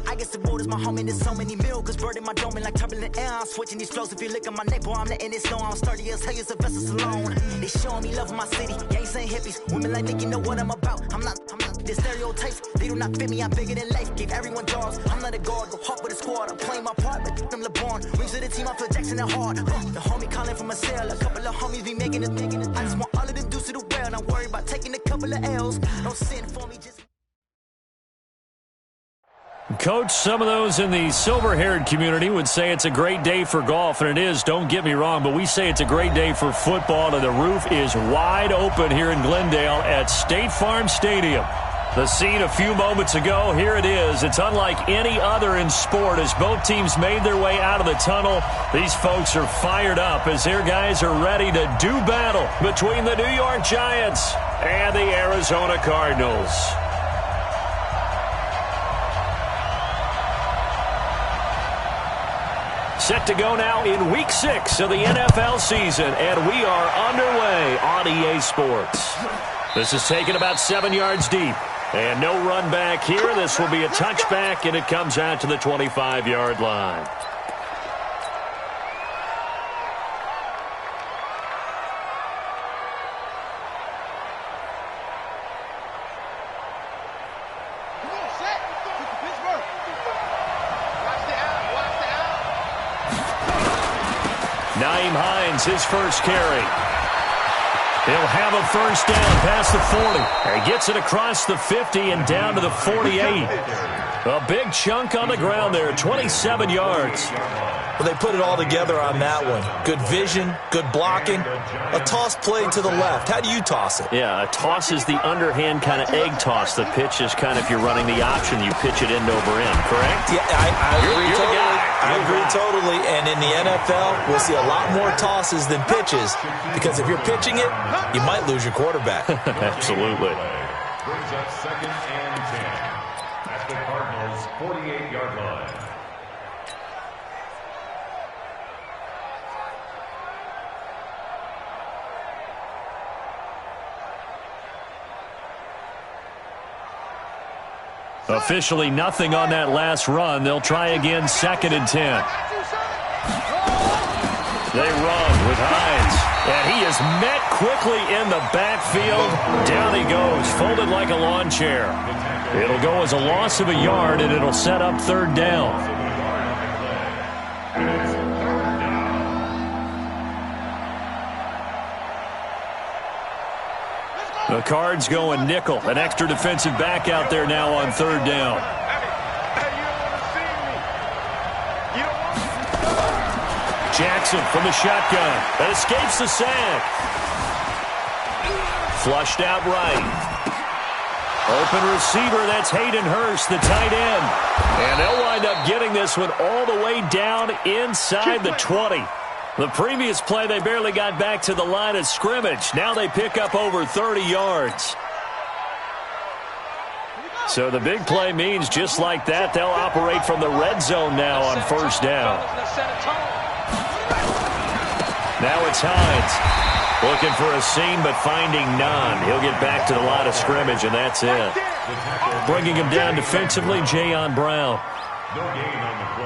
I guess the world is my home and there's so many miracles bird in my dome and like turbulent air. I'm switching these flows. If you look at my neck, boy, I'm letting it slow. I'm sturdy as hell, it's a vessel Salone. They showing me love in my city. Gang saying hippies. Women like Nicky know what I'm about. I'm not the stereotypes. They do not fit me. I'm bigger than life. Gave everyone jobs. I'm not a guard. Go hard with a squad. I'm playing my part, but I'm LeBron. Rings to the team. I feel Jackson and hard. The homie calling from a cell. A couple of homies be making it. I just want all of them dudes to the well. Not worry about taking a couple of L's. Don't send for me. Just Coach, some of those in the silver-haired community would say it's a great day for golf, and it is, don't get me wrong, but we say it's a great day for football, and the roof is wide open here in Glendale at State Farm Stadium. The scene a few moments ago, here it is. It's unlike any other in sport as both teams made their way out of the tunnel. These folks are fired up as their guys are ready to do battle between the New York Giants and the Arizona Cardinals. Set to go now in Week 6 of the NFL season, and we are underway on EA Sports. This is taken about 7 yards deep, and no run back here. This will be a touchback, and it comes out to the 25-yard line. Nyheim Hines, his first carry. He'll have a first down past the 40. He gets it across the 50 and down to the 48. A big chunk on the ground there, 27 yards. Well, they put it all together on that one. Good vision, good blocking. A toss play to the left. How do you toss it? Yeah, a toss is the underhand kind of egg toss. The pitch is kind of, if you're running the option, you pitch it end over end, correct? Yeah, I agree You're totally. I agree totally. And in the NFL, we'll see a lot more tosses than pitches because if you're pitching it, you might lose your quarterback. Absolutely. Brings up 2nd and 10 at the Cardinals' 48-yard line. Officially nothing on that last run. They'll try again, 2nd and 10. They run with Hines, and he is met quickly in the backfield. Down he goes, folded like a lawn chair. It'll go as a loss of a yard, and it'll set up 3rd down. The Cards going nickel. An extra defensive back out there now on 3rd down. Jackson from the shotgun. That escapes the sack. Flushed out right. Open receiver, that's Hayden Hurst, the tight end. And they'll wind up getting this one all the way down inside the 20. The previous play, they barely got back to the line of scrimmage. Now they pick up over 30 yards. So the big play means just like that, they'll operate from the red zone now on 1st down. Now it's Hines. Looking for a seam, but finding none. He'll get back to the line of scrimmage, and that's it. Bringing him down defensively, Jayon Brown.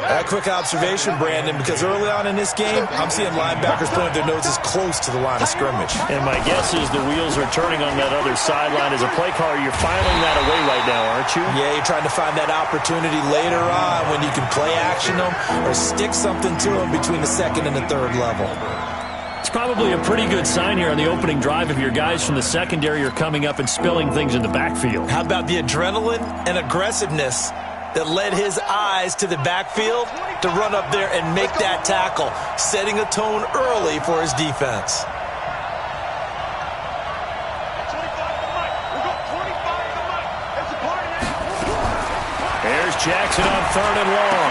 A quick observation, Brandon, because early on in this game, I'm seeing linebackers putting their noses close to the line of scrimmage. And my guess is the wheels are turning on that other sideline. As a play caller, you're filing that away right now, aren't you? Yeah, you're trying to find that opportunity later on when you can play action them or stick something to them between the 2nd and the 3rd level. It's probably a pretty good sign here on the opening drive if your guys from the secondary are coming up and spilling things in the backfield. How about the adrenaline and aggressiveness that led his eyes to the backfield to run up there and make that tackle, setting a tone early for his defense. There's Jackson on 3rd and long.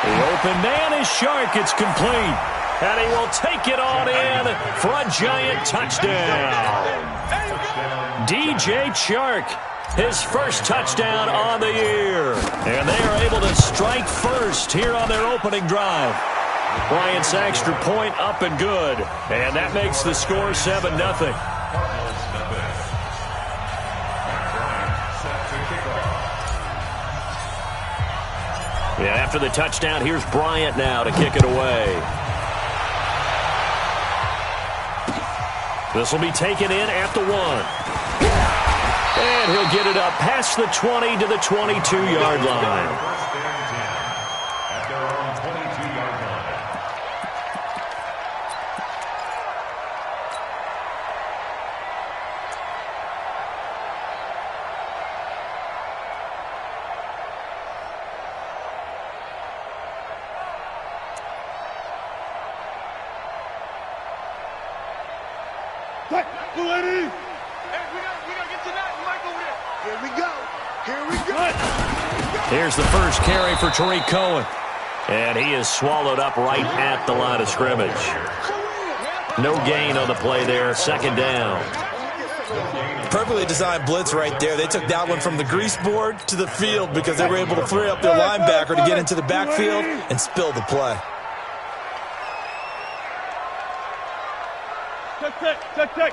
The open man is Shark. It's complete. And he will take it on in for a giant touchdown. DJ Chark, his first touchdown on the year. And they are able to strike first here on their opening drive. Bryant's extra point up and good. And that makes the score 7-0. Yeah, after the touchdown, here's Bryant now to kick it away. This will be taken in at the 1. And he'll get it up past the 20 to the 22-yard line. Here's the first carry for Tariq Cohen. And he is swallowed up right at the line of scrimmage. No gain on the play there. Second down. Perfectly designed blitz right there. They took that one from the grease board to the field because they were able to free up their linebacker to get into the backfield and spill the play. Check.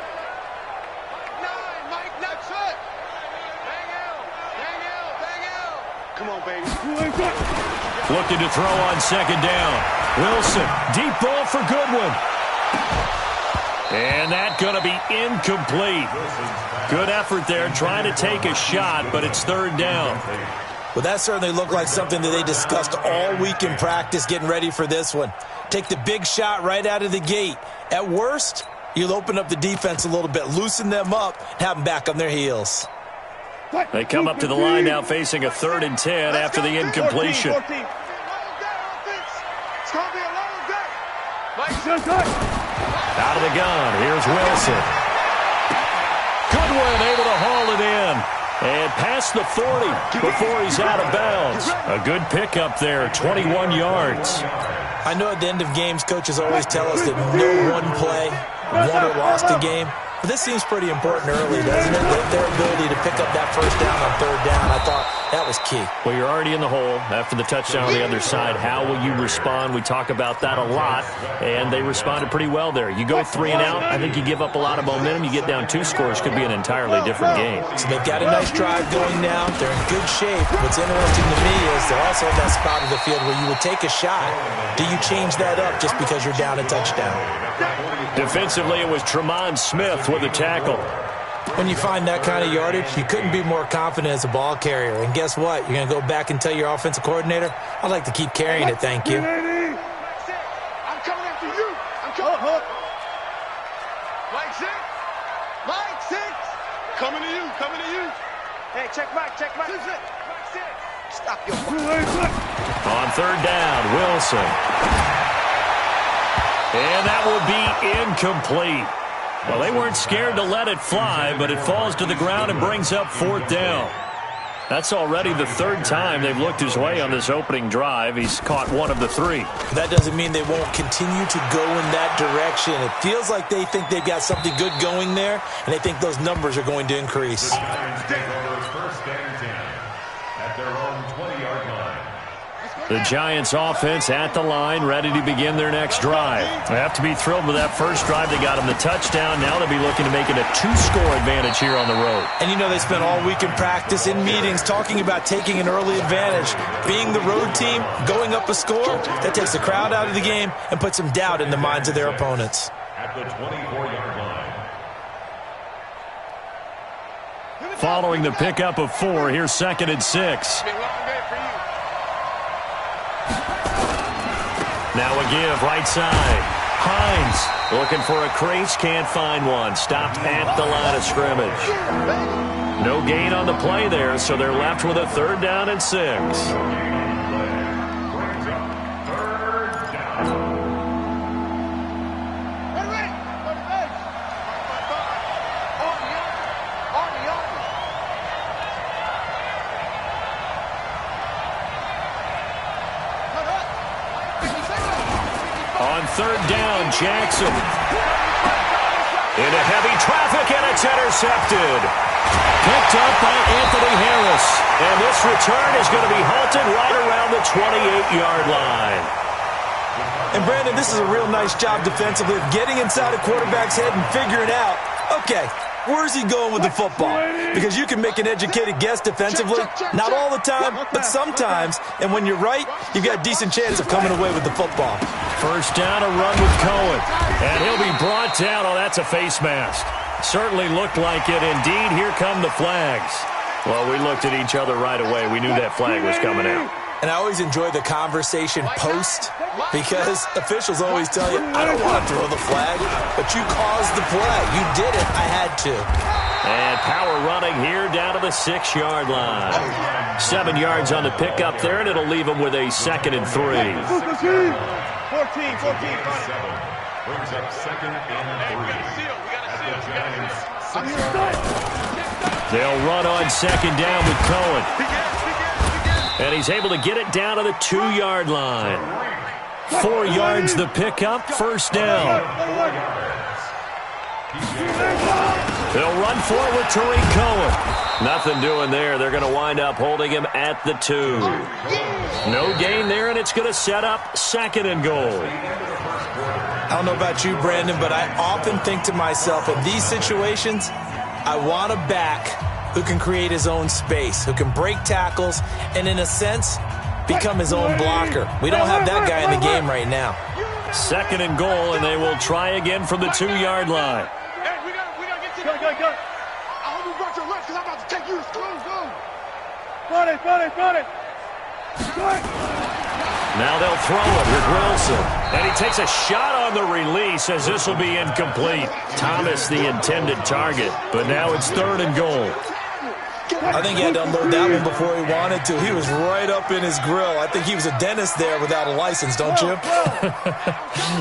Come on, baby. Looking to throw on second down. Wilson, deep ball for Goodwin. And that's going to be incomplete. Good effort there, trying to take a shot, but it's third down. Well, that certainly looked like something that they discussed all week in practice getting ready for this one. Take the big shot right out of the gate. At worst, you'll open up the defense a little bit, loosen them up, and have them back on their heels. They come up to the line now facing a 3rd and 10 after the incompletion. 14. Out of the gun, here's Wilson. Goodwin able to haul it in. And past the 40 before he's out of bounds. A good pickup there, 21 yards. I know at the end of games, coaches always tell us that no one play won or lost a game. But this seems pretty important early, doesn't it? Their ability to pick up that first down on third down, I thought that was key. Well, you're already in the hole after the touchdown on the other side. How will you respond? We talk about that a lot, and they responded pretty well there. You go 3 and out, I think you give up a lot of momentum. You get down 2 scores, could be an entirely different game. So they've got a nice drive going now. They're in good shape. What's interesting to me is they're also at that spot of the field where you would take a shot. Do you change that up just because you're down a touchdown? Defensively, it was Tremont Smith with a tackle. When you find that kind of yardage, you couldn't be more confident as a ball carrier. And guess what? You're going to go back and tell your offensive coordinator, I'd like to keep carrying it, thank you. I'm coming after you. I'm coming. Mike 6. Coming to you. Hey, check Mike. Mike 6. Stop your On third down, Wilson. And that will be incomplete. Well, they weren't scared to let it fly, but it falls to the ground and brings up 4th down. That's already the 3rd time they've looked his way on this opening drive. He's caught 1 of the 3. That doesn't mean they won't continue to go in that direction. It feels like they think they've got something good going there, and they think those numbers are going to increase. First and 10 at their own 20-yard line. The Giants offense at the line, ready to begin their next drive. They have to be thrilled with that first drive. They got them the touchdown. Now they'll be looking to make it a 2-score advantage here on the road. And you know they spent all week in practice, in meetings, talking about taking an early advantage. Being the road team, going up a score, that takes the crowd out of the game and puts some doubt in the minds of their opponents. At the 24-yard line. Following the pickup of 4, here's 2nd and 6. Now a give, right side. Hines looking for a crease, can't find one. Stopped at the line of scrimmage. No gain on the play there, so they're left with a 3rd down and 6. On 3rd down, Jackson. Into heavy traffic, and it's intercepted. Picked up by Anthony Harris. And this return is going to be halted right around the 28-yard line. And, Brandon, this is a real nice job defensively of getting inside a quarterback's head and figuring out, okay, where's he going with the football? Because you can make an educated guess defensively, not all the time, but sometimes. And when you're right, you've got a decent chance of coming away with the football. First down, a run with Cohen. And he'll be brought down. Oh, that's a face mask. Certainly looked like it. Indeed, here come the flags. Well, we looked at each other right away. We knew that flag was coming out. And I always enjoy the conversation post because officials always tell you, I don't want to throw the flag, but you caused the play. You did it. I had to. And power running here down to the 6-yard line. 7 yards on the pickup there, and it'll leave them with a 2nd and 3. 14. Brings up 2nd and 3. They'll run on 2nd down with Cohen. And he's able to get it down to the 2-yard line. 4 yards the pickup, first down. They'll run forward to Tariq Cohen. Nothing doing there. They're going to wind up holding him at the 2. No gain there, and it's going to set up 2nd and goal. I don't know about you, Brandon, but I often think to myself, in these situations, I want a back who can create his own space, who can break tackles, and in a sense, become his own blocker. We don't have that guy in the game right now. 2nd and goal, and they will try again from the 2-yard line. Hey, we gotta get to the go. I hope you brought your lunch because I'm about to take you to school. Go. Front it. Now they'll throw it with Wilson. And he takes a shot on the release as this will be incomplete. Thomas the intended target, but now it's 3rd and goal. I think he had to unload that one before he wanted to. He was right up in his grill. I think he was a dentist there without a license, don't you?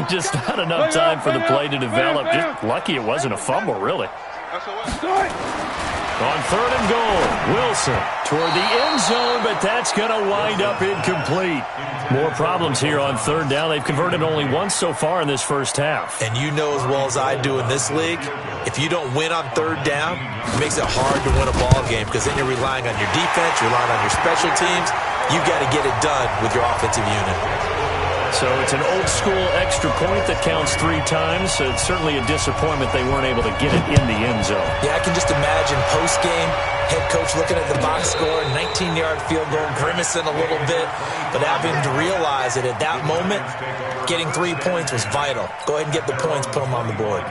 Just not enough time for the play to develop. Just lucky it wasn't a fumble, really. On 3rd and goal, Wilson toward the end zone, but that's going to wind up incomplete. More problems here on 3rd down. They've converted only once so far in this first half. And you know as well as I do in this league, if you don't win on 3rd down, it makes it hard to win a ball game because then you're relying on your defense, you're relying on your special teams. You've got to get it done with your offensive unit. So it's an old-school extra point that counts 3 times. So it's certainly a disappointment they weren't able to get it in the end zone. Yeah, I can just imagine post-game, head coach looking at the box score, 19-yard field goal, grimacing a little bit, but having to realize that at that moment, getting 3 points was vital. Go ahead and get the points, put them on the board.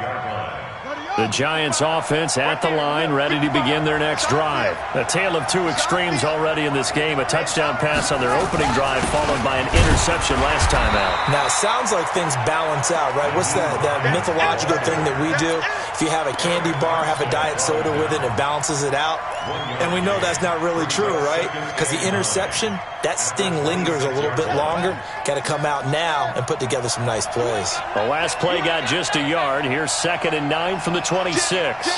The Giants offense at the line, ready to begin their next drive. A tale of 2 extremes already in this game. A touchdown pass on their opening drive, followed by an interception last time out. Now, it sounds like things balance out, right? What's that mythological thing that we do? If you have a candy bar, have a diet soda with it, it balances it out. And we know that's not really true, right? Because the interception, that sting lingers a little bit longer. Got to come out now and put together some nice plays. The last play got just a yard. Here's 2nd and 9 from the 26.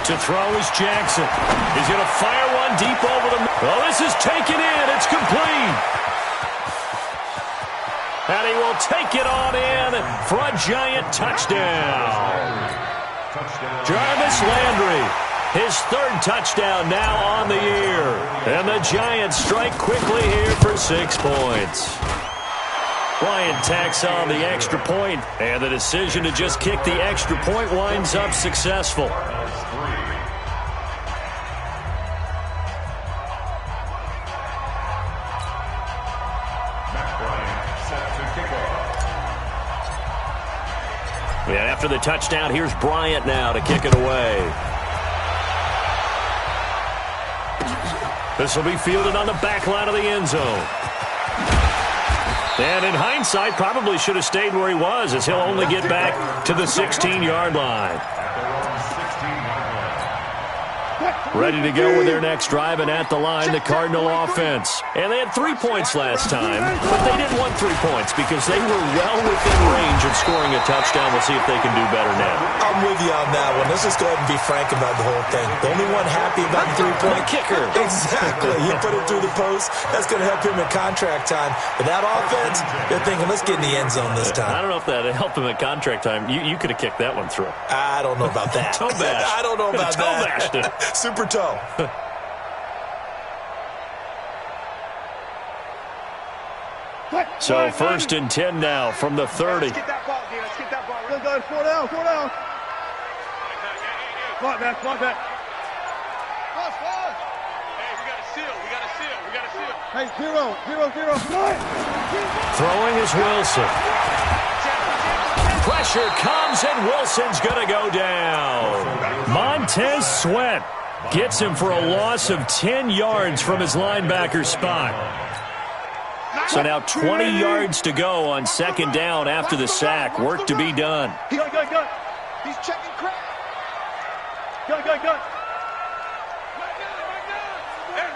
To throw is Jackson. He's going to fire one deep over the... Well, this is taken in. It's complete. And he will take it on in for a Giant touchdown. Jarvis Landry, his 3rd touchdown now on the year. And the Giants strike quickly here for 6 points. Bryant tacks on the extra point, and the decision to just kick the extra point winds up successful. And after the touchdown, here's Bryant now to kick it away. This will be fielded on the back line of the end zone. And in hindsight, probably should have stayed where he was, as he'll only get back to the 16-yard line. Ready to go with their next drive, and at the line, the Cardinal offense. And they had 3 points last time, but they didn't want 3 points because they were well within range of scoring a touchdown. We'll see if they can do better now. I'm with you on that one. Let's just go ahead and be frank about the whole thing. The only one happy about the 3-point kicker. Exactly. You put it through the post. That's going to help him in contract time. But that offense, they're thinking, let's get in the end zone this time. I don't know if that helped him at contract time. You could have kicked that one through. I don't know about that. Toe bash. I don't know about Toe bashed it. Super toe. So 1st and 10 now from the 30. Let's get that ball, D. Let's get that ball. Let's go. 4 down. 4 down. Spot back. Spot back. Hey, we got to seal. We got to seal. We got to seal. Hey, 0. Throwing is Wilson. Pressure comes, and Wilson's going to go down. Montez Sweat gets him for a loss of 10 yards from his linebacker spot. So now 20 yards to go on 2nd down after the sack. Work to be done. Go. He's checking crack. Go. Hey,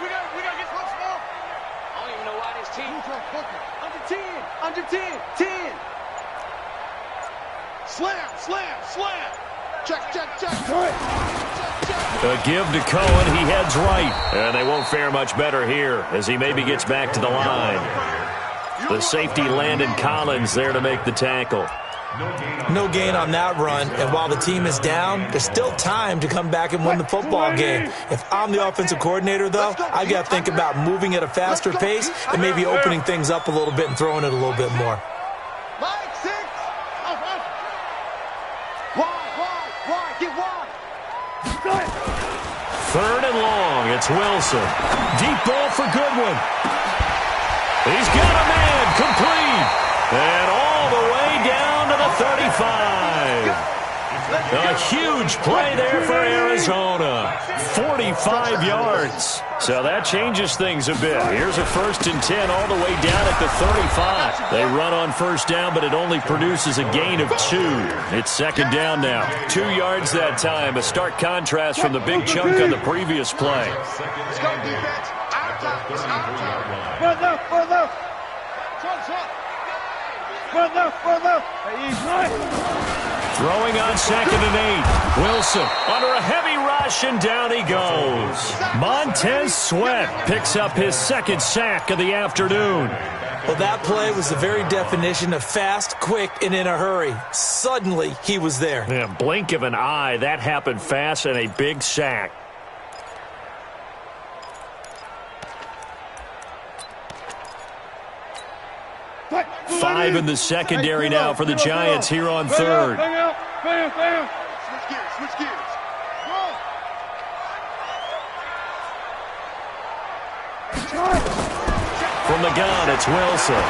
we got to get close now. I don't even know why this team. Under 10. 10. Slam. Check. A give to Cohen. He heads right. And they won't fare much better here as he maybe gets back to the line. The safety Landon Collins there to make the tackle. No gain on that run, and while the team is down, there's still time to come back and win the football game. If I'm the offensive coordinator, though, I got to think about moving at a faster pace and maybe opening things up a little bit and throwing it a little bit more. Line 6. Wide. Get wide. 3rd and long. It's Wilson. Deep ball for Goodwin. He's got a man complete. And all the way down to the 35. A huge play there for Arizona. 45 yards. So that changes things a bit. Here's a 1st and 10 all the way down at the 35. They run on 1st down, but it only produces a gain of 2. It's 2nd down now. 2 yards that time. A stark contrast from the big chunk on the previous play. Let's go, defense. Further. He's right. Throwing on 2nd and 8. Wilson under a heavy rush, and down he goes. Montez Sweat picks up his 2nd sack of the afternoon. Well, that play was the very definition of fast, quick, and in a hurry. Suddenly, he was there. Yeah, blink of an eye. That happened fast, and a big sack. Five in the secondary now for the Giants here on 3rd. Bam. Switch gears. From the gun, it's Wilson.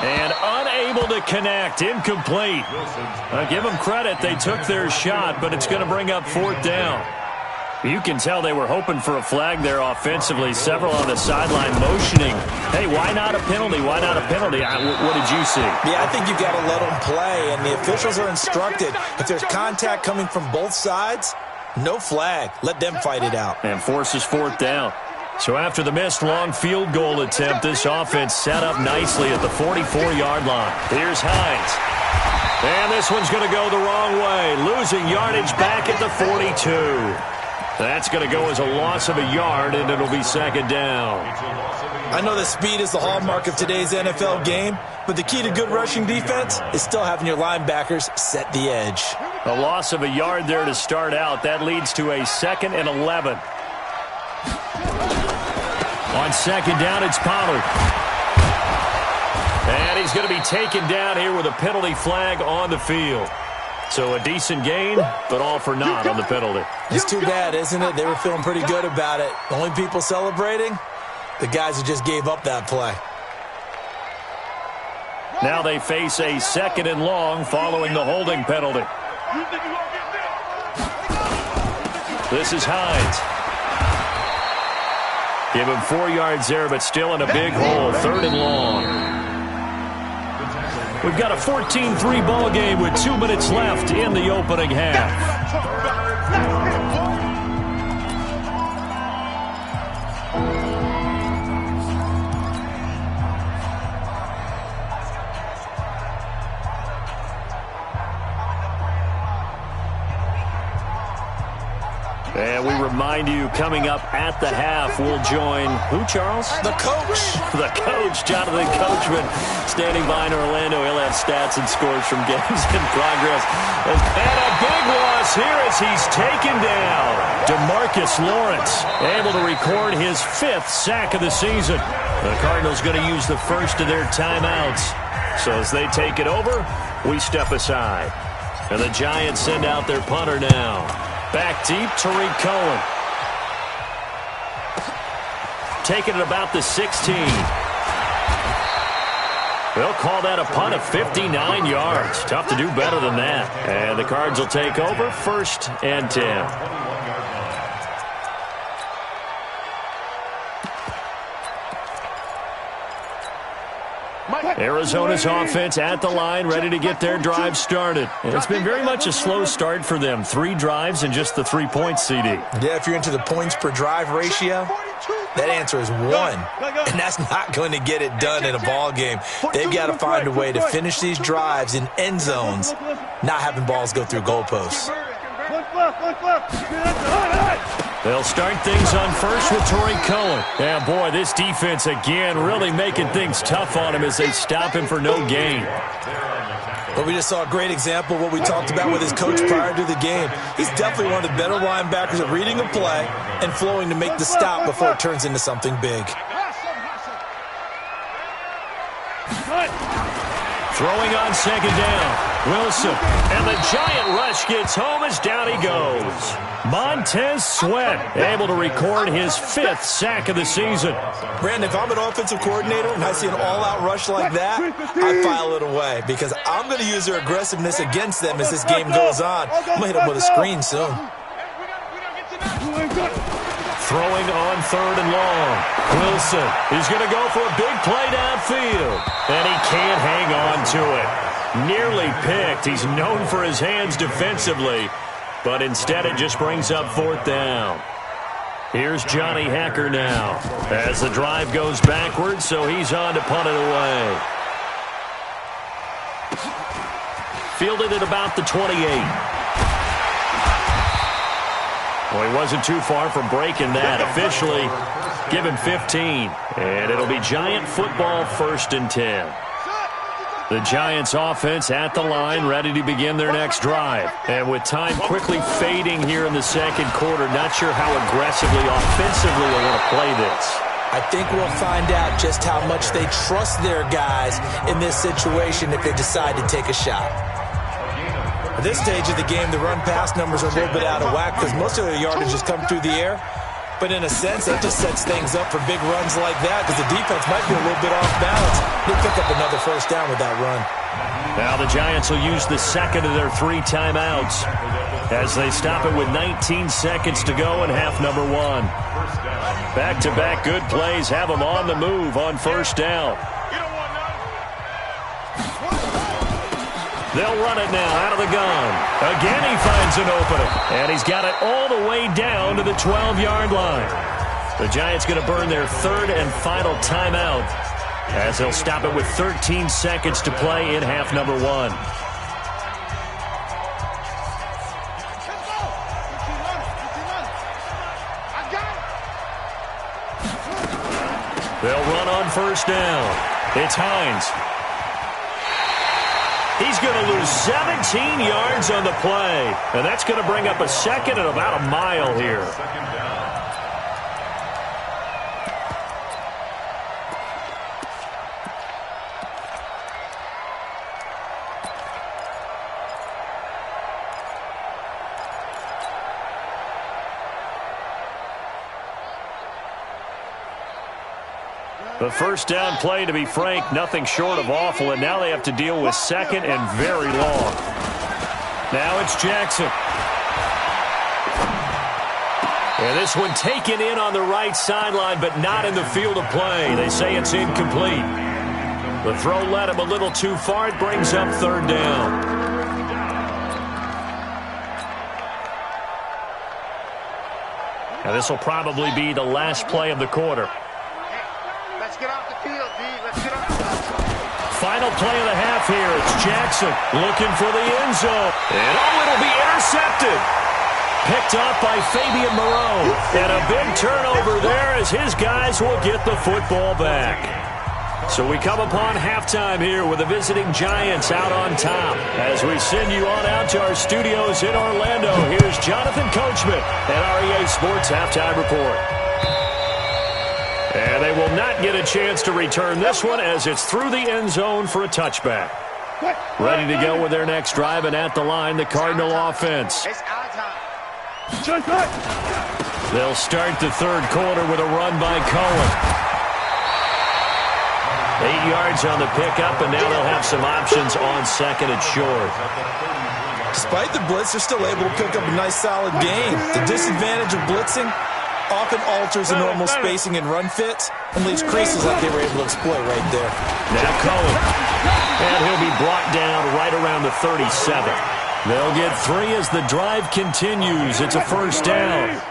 And unable to connect. Incomplete. Give them credit. They took their shot, but it's going to bring up 4th down. You can tell they were hoping for a flag there offensively. Several on the sideline motioning. Hey, why not a penalty? Why not a penalty? What did you see? Yeah, I think you've got to let them play, and the officials are instructed. If there's contact coming from both sides, no flag. Let them fight it out. And forces 4th down. So after the missed long field goal attempt, this offense set up nicely at the 44-yard line. Here's Hines. And this one's going to go the wrong way. Losing yardage back at the 42. That's going to go as a loss of a yard, and it'll be 2nd down. I know that speed is the hallmark of today's NFL game, but the key to good rushing defense is still having your linebackers set the edge. A loss of a yard there to start out. That leads to a 2nd and 11. On 2nd down, it's Pollard. And he's going to be taken down here with a penalty flag on the field. So a decent gain, but all for naught on the penalty. It's too bad, isn't it? They were feeling pretty good about it. The only people celebrating, the guys who just gave up that play. Now they face a 2nd and long following the holding penalty. This is Hines. Give him 4 yards there, but still in a big hole. 3rd and long. We've got a 14-3 ball game with 2 minutes left in the opening half. And we remind you, coming up at the half, we'll join who, Charles? The coach. The coach, Jonathan Coachman, standing by in Orlando. He'll have stats and scores from games in progress. And a big loss here as he's taken down. DeMarcus Lawrence able to record his 5th sack of the season. The Cardinals going to use the first of their timeouts. So as they take it over, we step aside. And the Giants send out their punter now. Back deep, Tariq Cohen. Taking it about the 16. They'll call that a punt of 59 yards. Tough to do better than that. And the Cards will take over, 1st and 10. Arizona's offense at the line, ready to get their drive started. And it's been very much a slow start for them. 3 drives and just the 3 points, CD. Yeah, if you're into the points per drive ratio, that answer is 1. And that's not going to get it done in a ball game. They've got to find a way to finish these drives in end zones, not having balls go through goalposts. They'll start things on first with Tariq Cohen. Yeah, boy, this defense again really making things tough on him as they stop him for no gain. But we just saw a great example of what we talked about with his coach prior to the game. He's definitely one of the better linebackers at reading a play and flowing to make the stop before it turns into something big. Throwing on 2nd down. Wilson. And the giant rush gets home as down he goes. Montez Sweat able to record his 5th sack of the season. Brandon, if I'm an offensive coordinator and I see an all-out rush like that, I file it away because I'm going to use their aggressiveness against them as this game goes on. I'm going to hit them with a screen soon. Throwing on 3rd and long. Wilson is going to go for a big play downfield. And he can't hang on to it. Nearly picked. He's known for his hands defensively. But instead it just brings up 4th down. Here's Johnny Hacker now. As the drive goes backwards, so he's on to punt it away. Fielded at about the 28. Well, he wasn't too far from breaking that. Officially, give him 15. And it'll be Giant football, 1st and 10. The Giants offense at the line, ready to begin their next drive. And with time quickly fading here in the 2nd quarter, not sure how aggressively, offensively they want to play this. I think we'll find out just how much they trust their guys in this situation if they decide to take a shot. At this stage of the game, the run-pass numbers are a little bit out of whack because most of their yardage has come through the air. But in a sense, that just sets things up for big runs like that because the defense might be a little bit off balance. They'll pick up another 1st down with that run. Now the Giants will use the 2nd of their 3 timeouts as they stop it with 19 seconds to go in half number 1. Back-to-back good plays have them on the move on 1st down. They'll run it now out of the gun. Again, he finds an opening. And he's got it all the way down to the 12-yard line. The Giants going to burn their 3rd and final timeout as they'll stop it with 13 seconds to play in half number 1. They'll run on 1st down. It's Hines. He's going to lose 17 yards on the play. And that's going to bring up a 2nd and about a mile here. The 1st down play, to be frank, nothing short of awful, and now they have to deal with 2nd and very long. Now it's Jackson. And this one taken in on the right sideline, but not in the field of play. They say it's incomplete. The throw led him a little too far. It brings up 3rd down. Now this will probably be the last play of the quarter. Get off the field, D. Let's get off the field. Final play of the half here. It's Jackson looking for the end zone. And it'll be intercepted. Picked off by Fabian Moreau. And a big turnover there as his guys will get the football back. So we come upon halftime here with the visiting Giants out on top as we send you on out to our studios in Orlando here. Here's Jonathan Coachman at REA Sports Halftime Report. And they will not get a chance to return this one as it's through the end zone for a touchback. Ready to go with their next drive, and at the line, the Cardinal offense. They'll start the third quarter with a run by Cohen. 8 yards on the pickup, and now they'll have some options on second and short. Despite the blitz, they're still able to pick up a nice, solid gain. The disadvantage of blitzing often alters the normal spacing and run fits and leaves creases like they were able to exploit right there. Now Cohen. And he'll be brought down right around the 37. They'll get 3 as the drive continues. It's a first down.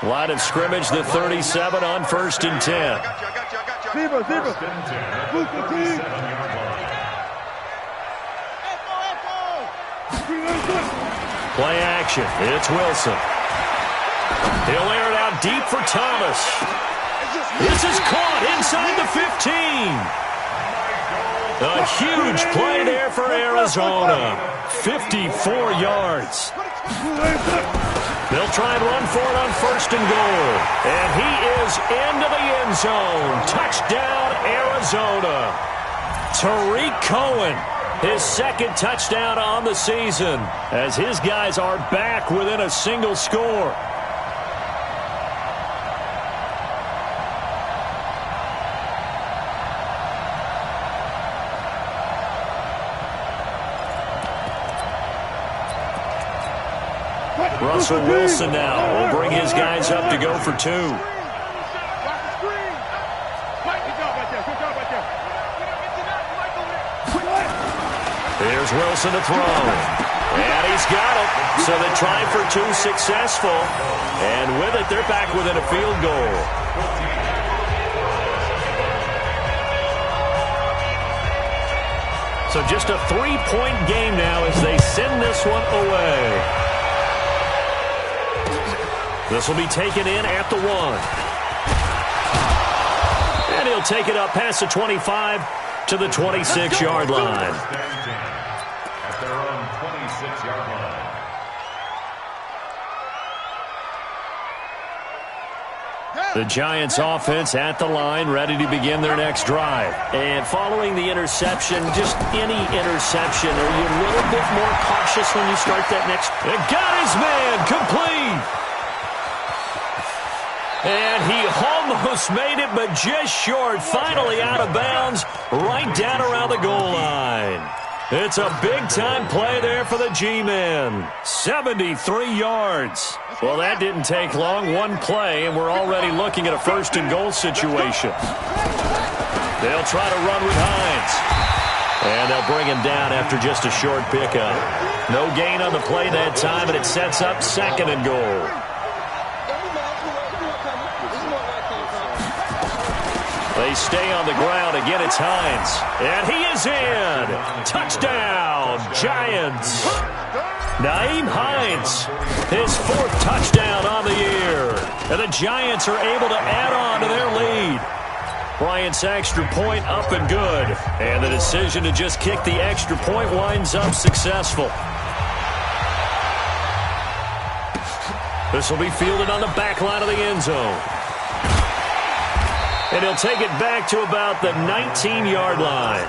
Line of scrimmage, the 37 on 1st and 10. Play action. It's Wilson. He'll air it out deep for Thomas. This is caught inside the 15. A huge play there for Arizona. 54 yards. They'll try and run for it on 1st and goal. And he is into the end zone. Touchdown, Arizona. Tariq Cohen, his second touchdown on the season, as his guys are back within a single score. Russell Wilson now will bring his guys up to go for 2. Here's Wilson to throw. And he's got it. So they try for 2 successful. And with it, they're back within a field goal. So just a 3-point game now as they send this one away. This will be taken in at the 1. And he'll take it up past the 25 to the 26-yard line. At their own 26-yard line. The Giants offense at the line, ready to begin their next drive. And following the interception, just any interception, are you a little bit more cautious when you start that next? And got his man complete. And he almost made it, but just short. Finally out of bounds, right down around the goal line. It's a big-time play there for the G-men. 73 yards. Well, that didn't take long. One play, and we're already looking at a 1st and goal situation. They'll try to run with Hines. And they'll bring him down after just a short pickup. No gain on the play that time, and it sets up 2nd and goal. They stay on the ground. Again, it's Hines. And he is in. Touchdown, Giants. Nyheim Hines, his 4th touchdown on the year. And the Giants are able to add on to their lead. Bryant's extra point up and good. And the decision to just kick the extra point winds up successful. This will be fielded on the back line of the end zone. And he'll take it back to about the 19-yard line.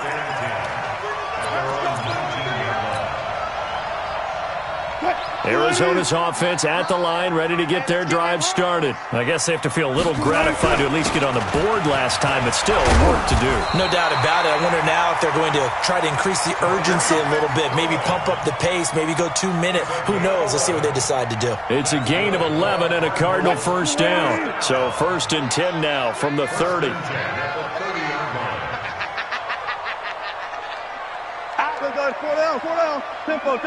Arizona's offense at the line, ready to get their drive started. I guess they have to feel a little gratified to at least get on the board last time, but still work to do. No doubt about it. I wonder now if they're going to try to increase the urgency a little bit, maybe pump up the pace, maybe go 2 minute. Who knows? Let's see what they decide to do. It's a gain of 11 and a Cardinal first down. So 1st and 10 now from the 30. Four down. Tempo.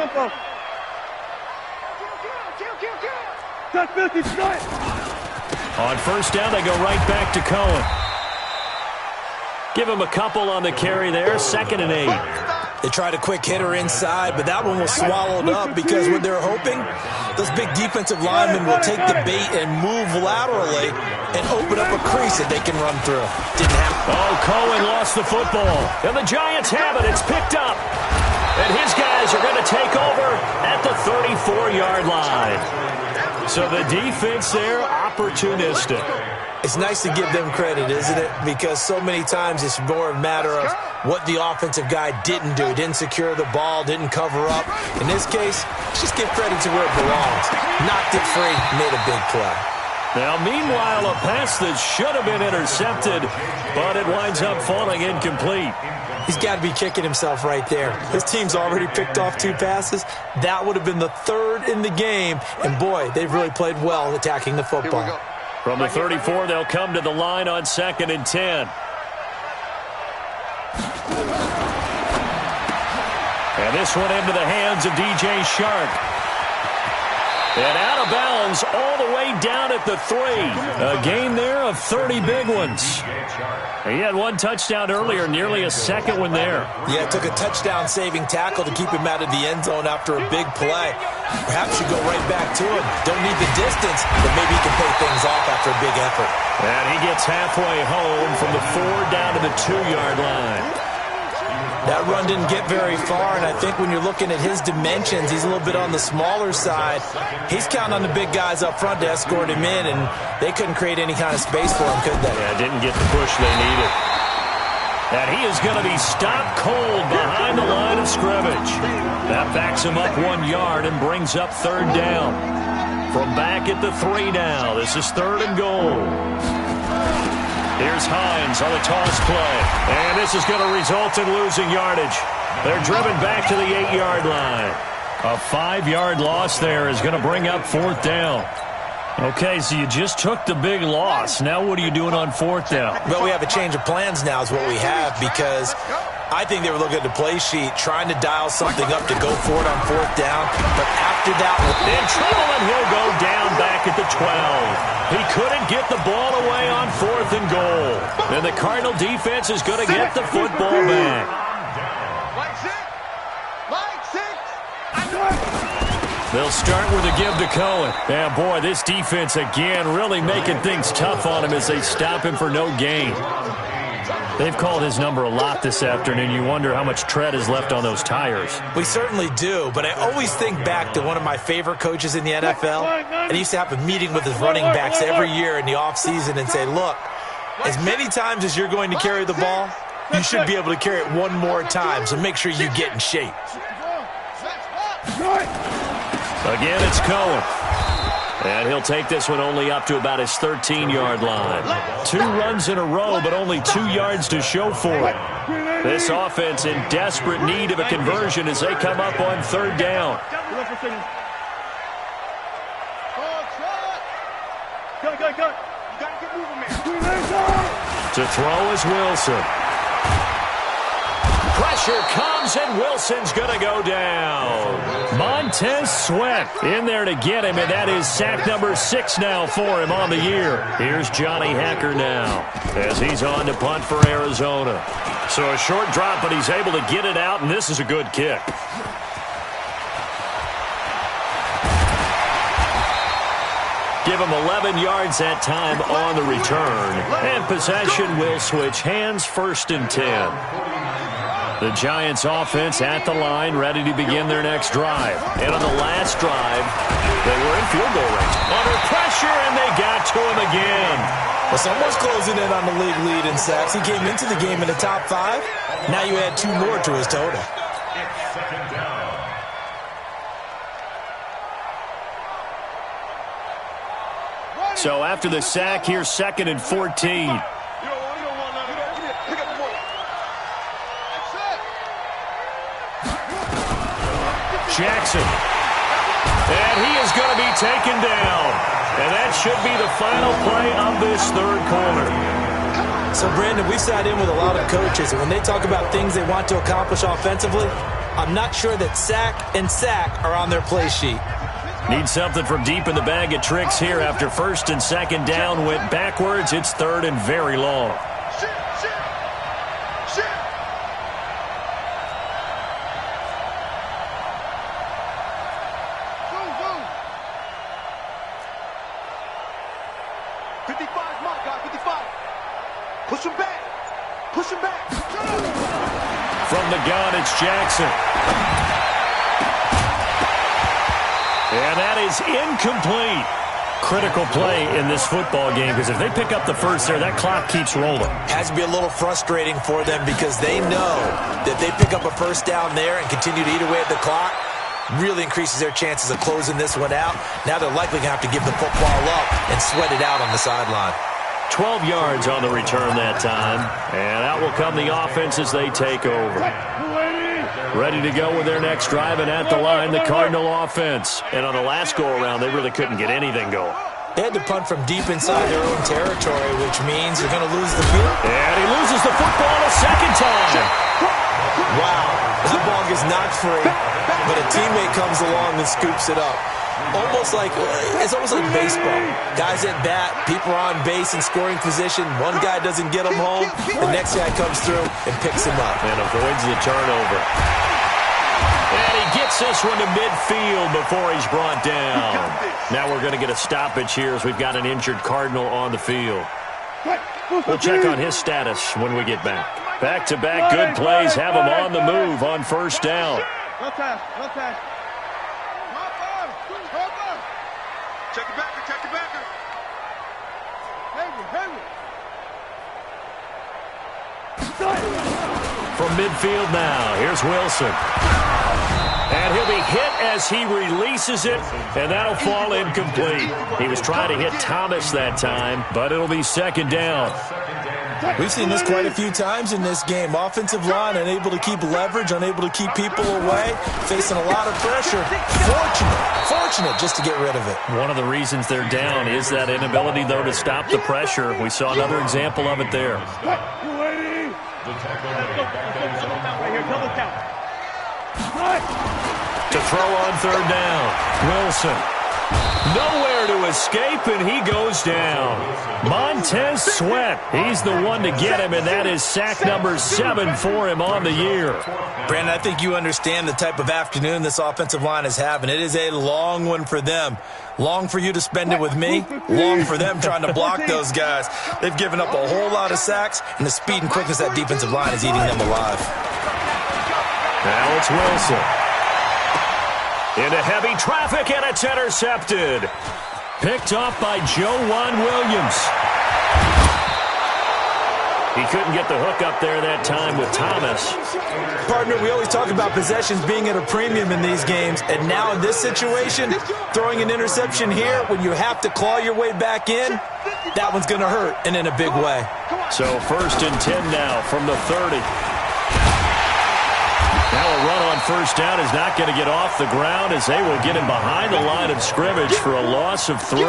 On 1st down, they go right back to Cohen. Give him a couple on the carry there. 2nd and 8. They tried a quick hitter inside, but that one was swallowed up because what they're hoping, those big defensive linemen will take the bait and move laterally and open up a crease that they can run through. Didn't happen. Oh, Cohen lost the football. And the Giants have it. It's picked up. And his guys are going to take over at the 34-yard line. So the defense there, opportunistic. It's nice to give them credit, isn't it? Because so many times it's more a matter of what the offensive guy didn't do. Didn't secure the ball, didn't cover up. In this case, just give credit to where it belongs. Knocked it free, made a big play. Now, meanwhile, a pass that should have been intercepted, but it winds up falling incomplete. He's got to be kicking himself right there. His team's already picked off 2 passes. That would have been the 3rd in the game. And, boy, they've really played well attacking the football. From the 34, they'll come to the line on 2nd and 10. And this one into the hands of DJ Shark. And out of bounds all the way down at the 3. A gain there of 30 big ones. He had 1 touchdown earlier, nearly a 2nd one there. Yeah, it took a touchdown-saving tackle to keep him out of the end zone after a big play. Perhaps you go right back to him. Don't need the distance, but maybe he can pay things off after a big effort. And he gets halfway home from the 4 down to the 2-yard line. That run didn't get very far, and I think when you're looking at his dimensions, he's a little bit on the smaller side. He's counting on the big guys up front to escort him in, and they couldn't create any kind of space for him, could they? Yeah, didn't get the push they needed. And he is going to be stopped cold behind the line of scrimmage. That backs him up 1 yard and brings up 3rd down. From back at the 3 now, this is 3rd and goal. Here's Hines on the toss play. And this is going to result in losing yardage. They're driven back to the 8-yard line. A 5-yard loss there is going to bring up 4th down. Okay, so you just took the big loss. Now what are you doing on 4th down? Well, we have a change of plans now is what we have, because I think they were looking at the play sheet, trying to dial something up to go for it on 4th down. But after that, in trouble, and he'll go down back at the 12. He couldn't get the ball away on 4th and goal. And the Cardinal defense is going to get the football back. They'll start with a give to Cohen. And, boy, this defense again really making things tough on him as they stop him for no gain. They've called his number a lot this afternoon. You wonder how much tread is left on those tires. We certainly do, but I always think back to one of my favorite coaches in the NFL. And he used to have a meeting with his running backs every year in the offseason and say, look, as many times as you're going to carry the ball, you should be able to carry it 1 more time, so make sure you get in shape. Again, it's Cohen. And he'll take this one only up to about his 13-yard line. 2 runs in a row, but only 2 yards to show for it. This offense in desperate need of a conversion as they come up on 3rd down. To throw is Wilson. Pressure comes, and Wilson's going to go down. Montez Sweat in there to get him, and that is sack number 6 now for him on the year. Here's Johnny Hacker now as he's on to punt for Arizona. So a short drop, but he's able to get it out, and this is a good kick. Give him 11 yards that time on the return. And possession will switch hands, 1st and 10. The Giants offense at the line, ready to begin their next drive. And on the last drive, they were in field goal range. Under pressure, and they got to him again. Well, someone's closing in on the league lead in sacks. He came into the game in the top 5. Now you add 2 more to his total. So after the sack, here's 2nd and 14. Jackson. And he is going to be taken down. And that should be the final play of this 3rd quarter. So, Brandon, we sat in with a lot of coaches, and when they talk about things they want to accomplish offensively, I'm not sure that sack and sack are on their play sheet. Need something from deep in the bag of tricks here after 1st and 2nd down went backwards. It's 3rd and very long. From the gun, it's Jackson. And that is incomplete. Critical play in this football game, because if they pick up the first there, that clock keeps rolling. Has to be a little frustrating for them because they know that they pick up a first down there and continue to eat away at the clock, really increases their chances of closing this one out. Now they're likely going to have to give the football up and sweat it out on the sideline. 12 yards on the return that time, and out will come the offense as they take over. Ready to go with their next drive, and at the line, the Cardinal offense. And on the last go-around, they really couldn't get anything going. They had to punt from deep inside their own territory, which means they're going to lose the field. And he loses the football a second time. Wow, that ball gets knocked free, but a teammate comes along and scoops it up. It's almost like baseball. Guys at bat, people are on base in scoring position. One guy doesn't get them home. The next guy comes through and picks him up. And avoids the turnover. And he gets this one to midfield before he's brought down. Now we're going to get a stoppage here as we've got an injured Cardinal on the field. We'll check on his status when we get back. Back-to-back good plays have him on the move on first down. No time. Check it back. From midfield now, here's Wilson. And he'll be hit as he releases it, and that'll fall incomplete. He was trying to hit Thomas that time, but it'll be second down. We've seen this quite a few times in this game. Offensive line unable to keep leverage, unable to keep people away, facing a lot of pressure. Fortunate just to get rid of it. One of the reasons they're down is that inability, though, to stop the pressure. We saw another example of it there. To throw on third down, Wilson. Nowhere to escape, and he goes down. Montez Sweat, he's the one to get him, and that is sack number 7 for him on the year. Brandon, I think you understand the type of afternoon this offensive line is having. It is a long one for them. Long for you to spend it with me. Long for them trying to block those guys. They've given up a whole lot of sacks, and the speed and quickness of that defensive line is eating them alive. Now it's Wilson. Into heavy traffic, and it's intercepted. Picked off by Joejuan Williams. He couldn't get the hook up there that time with Thomas. Partner, we always talk about possessions being at a premium in these games, and now in this situation, throwing an interception here when you have to claw your way back in, that one's going to hurt, and in a big way. So 1st and 10 now from the 30. Now a run on first down is not going to get off the ground as they will get him behind the line of scrimmage for a loss of 3.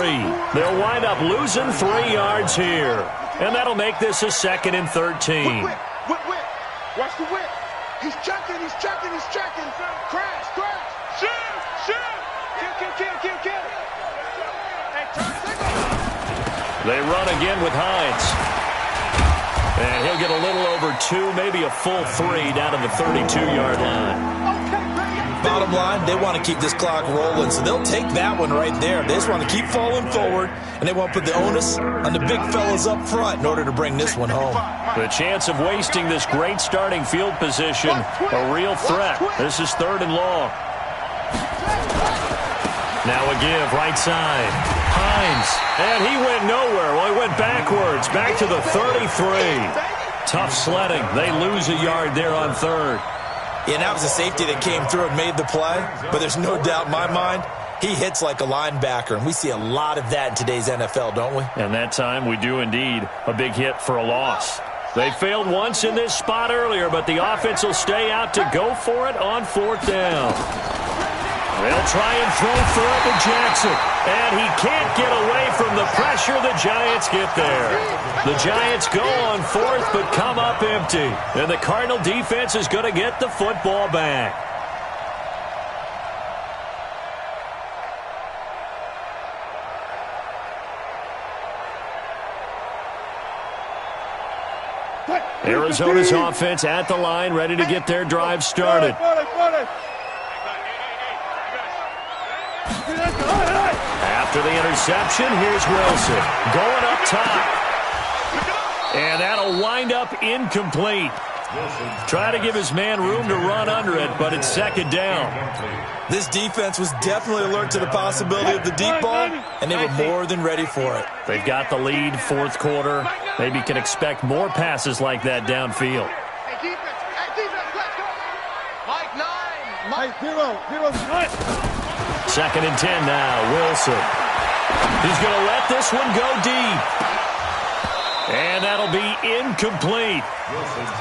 They'll wind up losing 3 yards here. And that'll make this a 2nd and 13. Whip. Watch the whip. He's checking. Crash. Shoot. Kill. Hey, turn. They run again with Hines. And he'll get a little over 2, maybe a full 3 down to the 32-yard line. Bottom line, they want to keep this clock rolling, so they'll take that one right there. They just want to keep falling forward, and they want to put the onus on the big fellas up front in order to bring this one home. The chance of wasting this great starting field position, a real threat. This is 3rd and long. Now a give, right side. Hines, and he went nowhere. Well, he went backwards, back to the 33. Tough sledding. They lose a yard there on 3rd. Yeah, and that was a safety that came through and made the play, but there's no doubt in my mind, he hits like a linebacker, and we see a lot of that in today's NFL, don't we? And that time we do indeed a big hit for a loss. They failed once in this spot earlier, but the offense will stay out to go for it on 4th down. They'll try and throw for it to Jackson. And he can't get away from the pressure. The Giants get there. The Giants go on 4th, but come up empty. And the Cardinal defense is going to get the football back. Arizona's offense at the line, ready to get their drive started. After the interception, here's Wilson going up top. And that'll wind up incomplete. Try to give his man room to run under it, but it's second down. This defense was definitely alert to the possibility of the deep ball, and they were more than ready for it. They've got the lead, fourth quarter. Maybe can expect more passes like that downfield. Second and 10 now, Wilson. He's going to let this one go deep. And that'll be incomplete.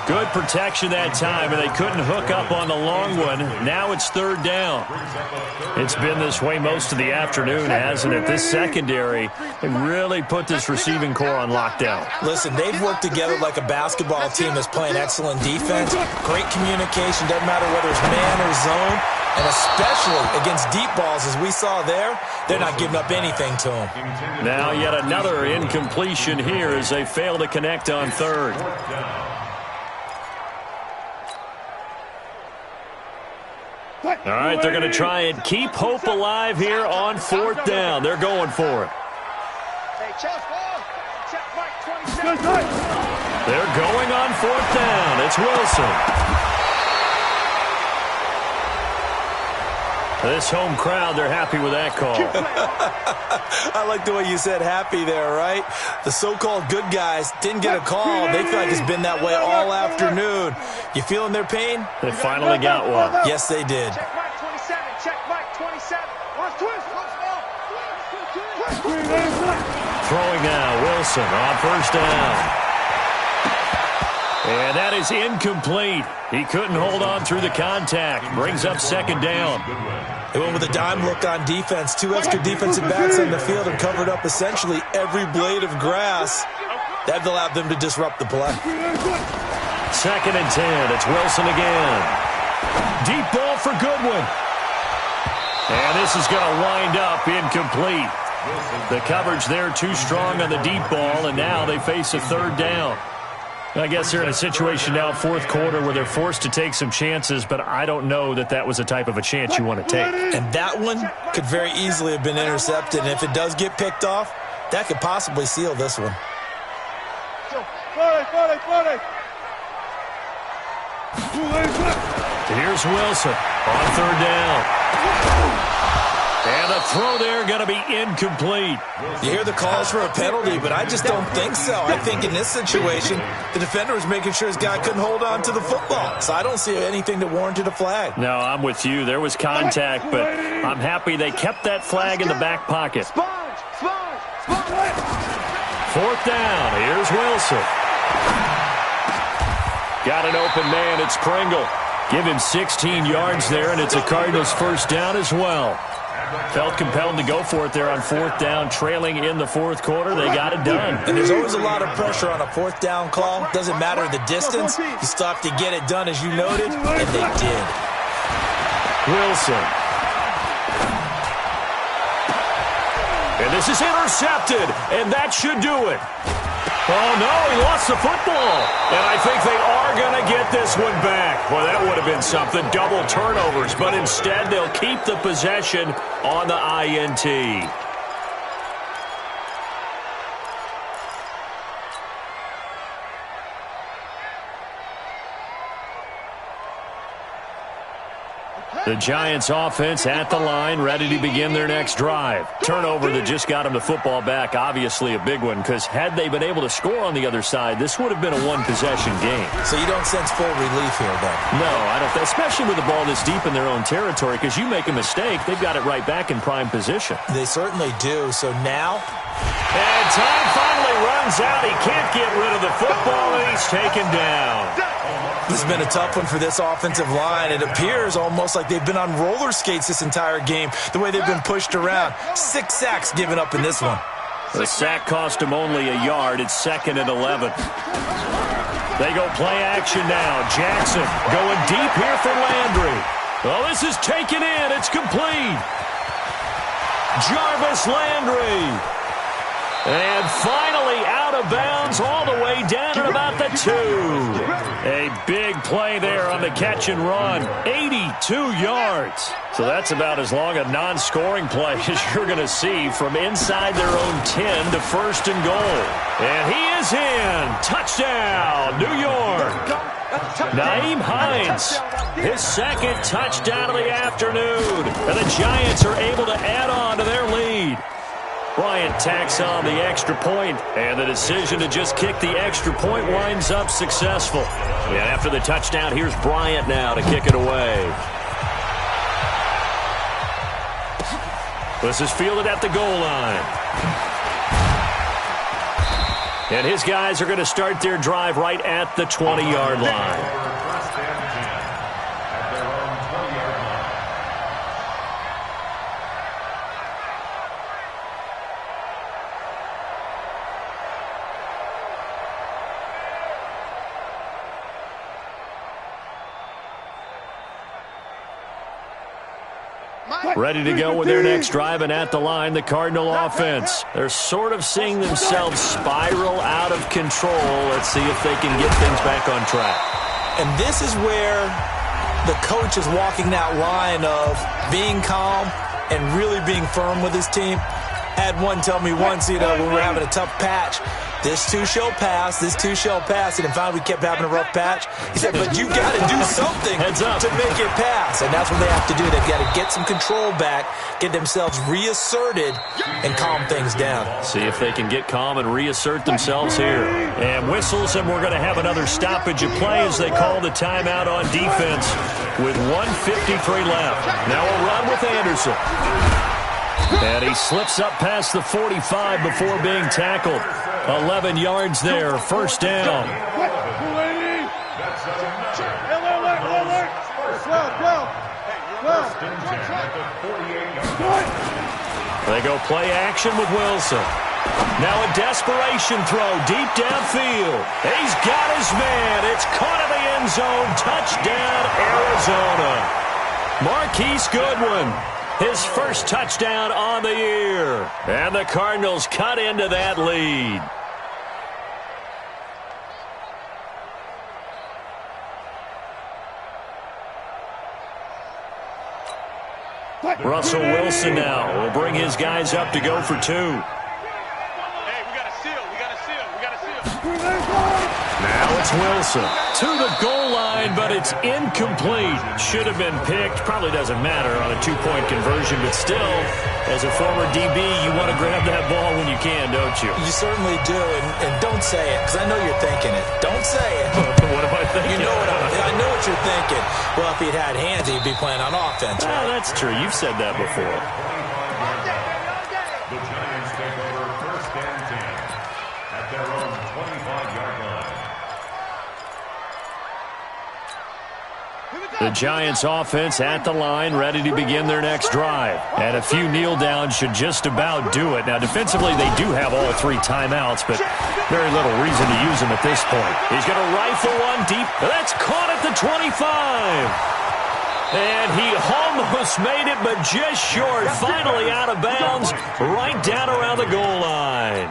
Good protection that time, and they couldn't hook up on the long one. Now it's third down. It's been this way most of the afternoon, hasn't it? This secondary, they really put this receiving core on lockdown. Listen, they've worked together like a basketball team that's playing excellent defense. Great communication, doesn't matter whether it's man or zone. And especially against deep balls, as we saw there, they're not giving up anything to them. Now yet another incompletion here as they fail to connect on third. All right, they're going to try and keep hope alive here on fourth down. They're going for it. They're going on fourth down. It's Wilson. This home crowd, they're happy with that call. I like the way you said happy there, right? The so-called good guys didn't get a call. They feel like it's been that way all afternoon. You feeling their pain? They finally got one. Yes, they did. Check Mike 27. Check Mike 27. Watch twist. Throwing now, Wilson on first down. And that is incomplete. He couldn't hold on through the contact. Brings up second down. They went with a dime look on defense. Two extra defensive backs on the field and covered up essentially every blade of grass. That allowed them to disrupt the play. Second and 10. It's Wilson again. Deep ball for Goodwin. And this is going to wind up incomplete. The coverage there too strong on the deep ball, and now they face a third down. I guess they're in a situation now, fourth quarter, where they're forced to take some chances, but I don't know that that was the type of a chance you want to take. And that one could very easily have been intercepted, and if it does get picked off, that could possibly seal this one. Here's Wilson on third down. And the throw there going to be incomplete. You hear the calls for a penalty, but I just don't think so. I think in this situation, the defender was making sure his guy couldn't hold on to the football. So I don't see anything that warranted a flag. No, I'm with you. There was contact, but I'm happy they kept that flag in the back pocket. Fourth down. Here's Wilson. Got an open man. It's Pringle. Give him 16 yards there, and it's a Cardinals first down as well. Felt compelled to go for it there on fourth down, trailing in the fourth quarter. They got it done. And there's always a lot of pressure on a fourth down call. Doesn't matter the distance. You still have to get it done, as you noted, and they did. Wilson. And this is intercepted, and that should do it. Oh, no, he lost the football. And I think they are going to get this one back. Well, that would have been something, double turnovers. But instead, they'll keep the possession on the INT. The Giants offense at the line, ready to begin their next drive. Turnover that just got them the football back, obviously a big one, because had they been able to score on the other side, this would have been a one-possession game. So you don't sense full relief here, then? No, I don't, especially with the ball this deep in their own territory, because you make a mistake, they've got it right back in prime position. They certainly do. So now... And time finally runs out. He can't get rid of the football, and he's taken down. This has been a tough one for this offensive line. It appears almost like they've been on roller skates this entire game, the way they've been pushed around. 6 sacks given up in this one. The sack cost him only a yard. It's second and 11. They go play action now. Jackson going deep here for Landry. Well, this is taken in. It's complete. Jarvis Landry. And finally out of bounds all the way down at about the 2. A big play there on the catch and run. 82 yards. So that's about as long a non-scoring play as you're going to see from inside their own 10 to first and goal. And he is in. Touchdown, New York. Nyheim Hines, his second touchdown of the afternoon. And the Giants are able to add on to their lead. Bryant tacks on the extra point, and the decision to just kick the extra point winds up successful. And after the touchdown, here's Bryant now to kick it away. This is fielded at the goal line. And his guys are going to start their drive right at the 20-yard line. Ready to go with their next drive, and at the line, the Cardinal offense. They're sort of seeing themselves spiral out of control. Let's see if they can get things back on track. And this is where the coach is walking that line of being calm and really being firm with his team. I had one tell me once, when we were having a tough patch, this too shall pass, this too shall pass. And finally we kept having a rough patch. He said, but you got to do something to make it pass. And that's what they have to do. They've got to get some control back, get themselves reasserted, and calm things down. See if they can get calm and reassert themselves here. And whistles, and we're going to have another stoppage of play as they call the timeout on defense with 1:53 left. Now a run with Anderson. And he slips up past the 45 before being tackled. 11 yards there, first down. They go play action with Wilson. Now a desperation throw deep downfield. He's got his man. It's caught in the end zone. Touchdown, Arizona. Marquise Goodwin. His first touchdown on the year. And the Cardinals cut into that lead. Russell Wilson now will bring his guys up to go for two. Hey, we got a seal. We got a seal. We got a seal. Now it's Wilson to the goal line, but it's incomplete. Should have been picked. Probably doesn't matter on a two-point conversion, but still, as a former DB, you want to grab that ball when you can, don't you? You certainly do, and don't say it, because I know you're thinking it. Don't say it. What am I thinking? You know I know what you're thinking. Well, if he'd had hands, he'd be playing on offense. Right? That's true. You've said that before. The Giants take over first and 10 at their own 25-yard line. The Giants offense at the line, ready to begin their next drive. And a few kneel downs should just about do it. Now, defensively, they do have all three timeouts, but very little reason to use them at this point. He's going to rifle one deep. That's caught at the 25. And he almost made it, but just short. Finally out of bounds, right down around the goal line.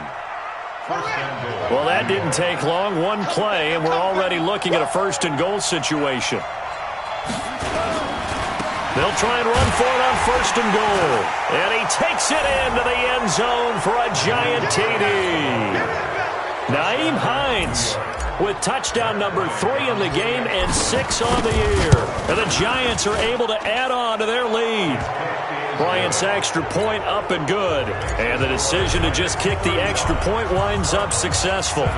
Well, that didn't take long. One play, and we're already looking at a first and goal situation. They'll try and run for it on first and goal. And he takes it into the end zone for a giant TD. Nyheim Hines with touchdown number 3 in the game and 6 on the year. And the Giants are able to add on to their lead. Bryant's extra point up and good. And the decision to just kick the extra point winds up successful.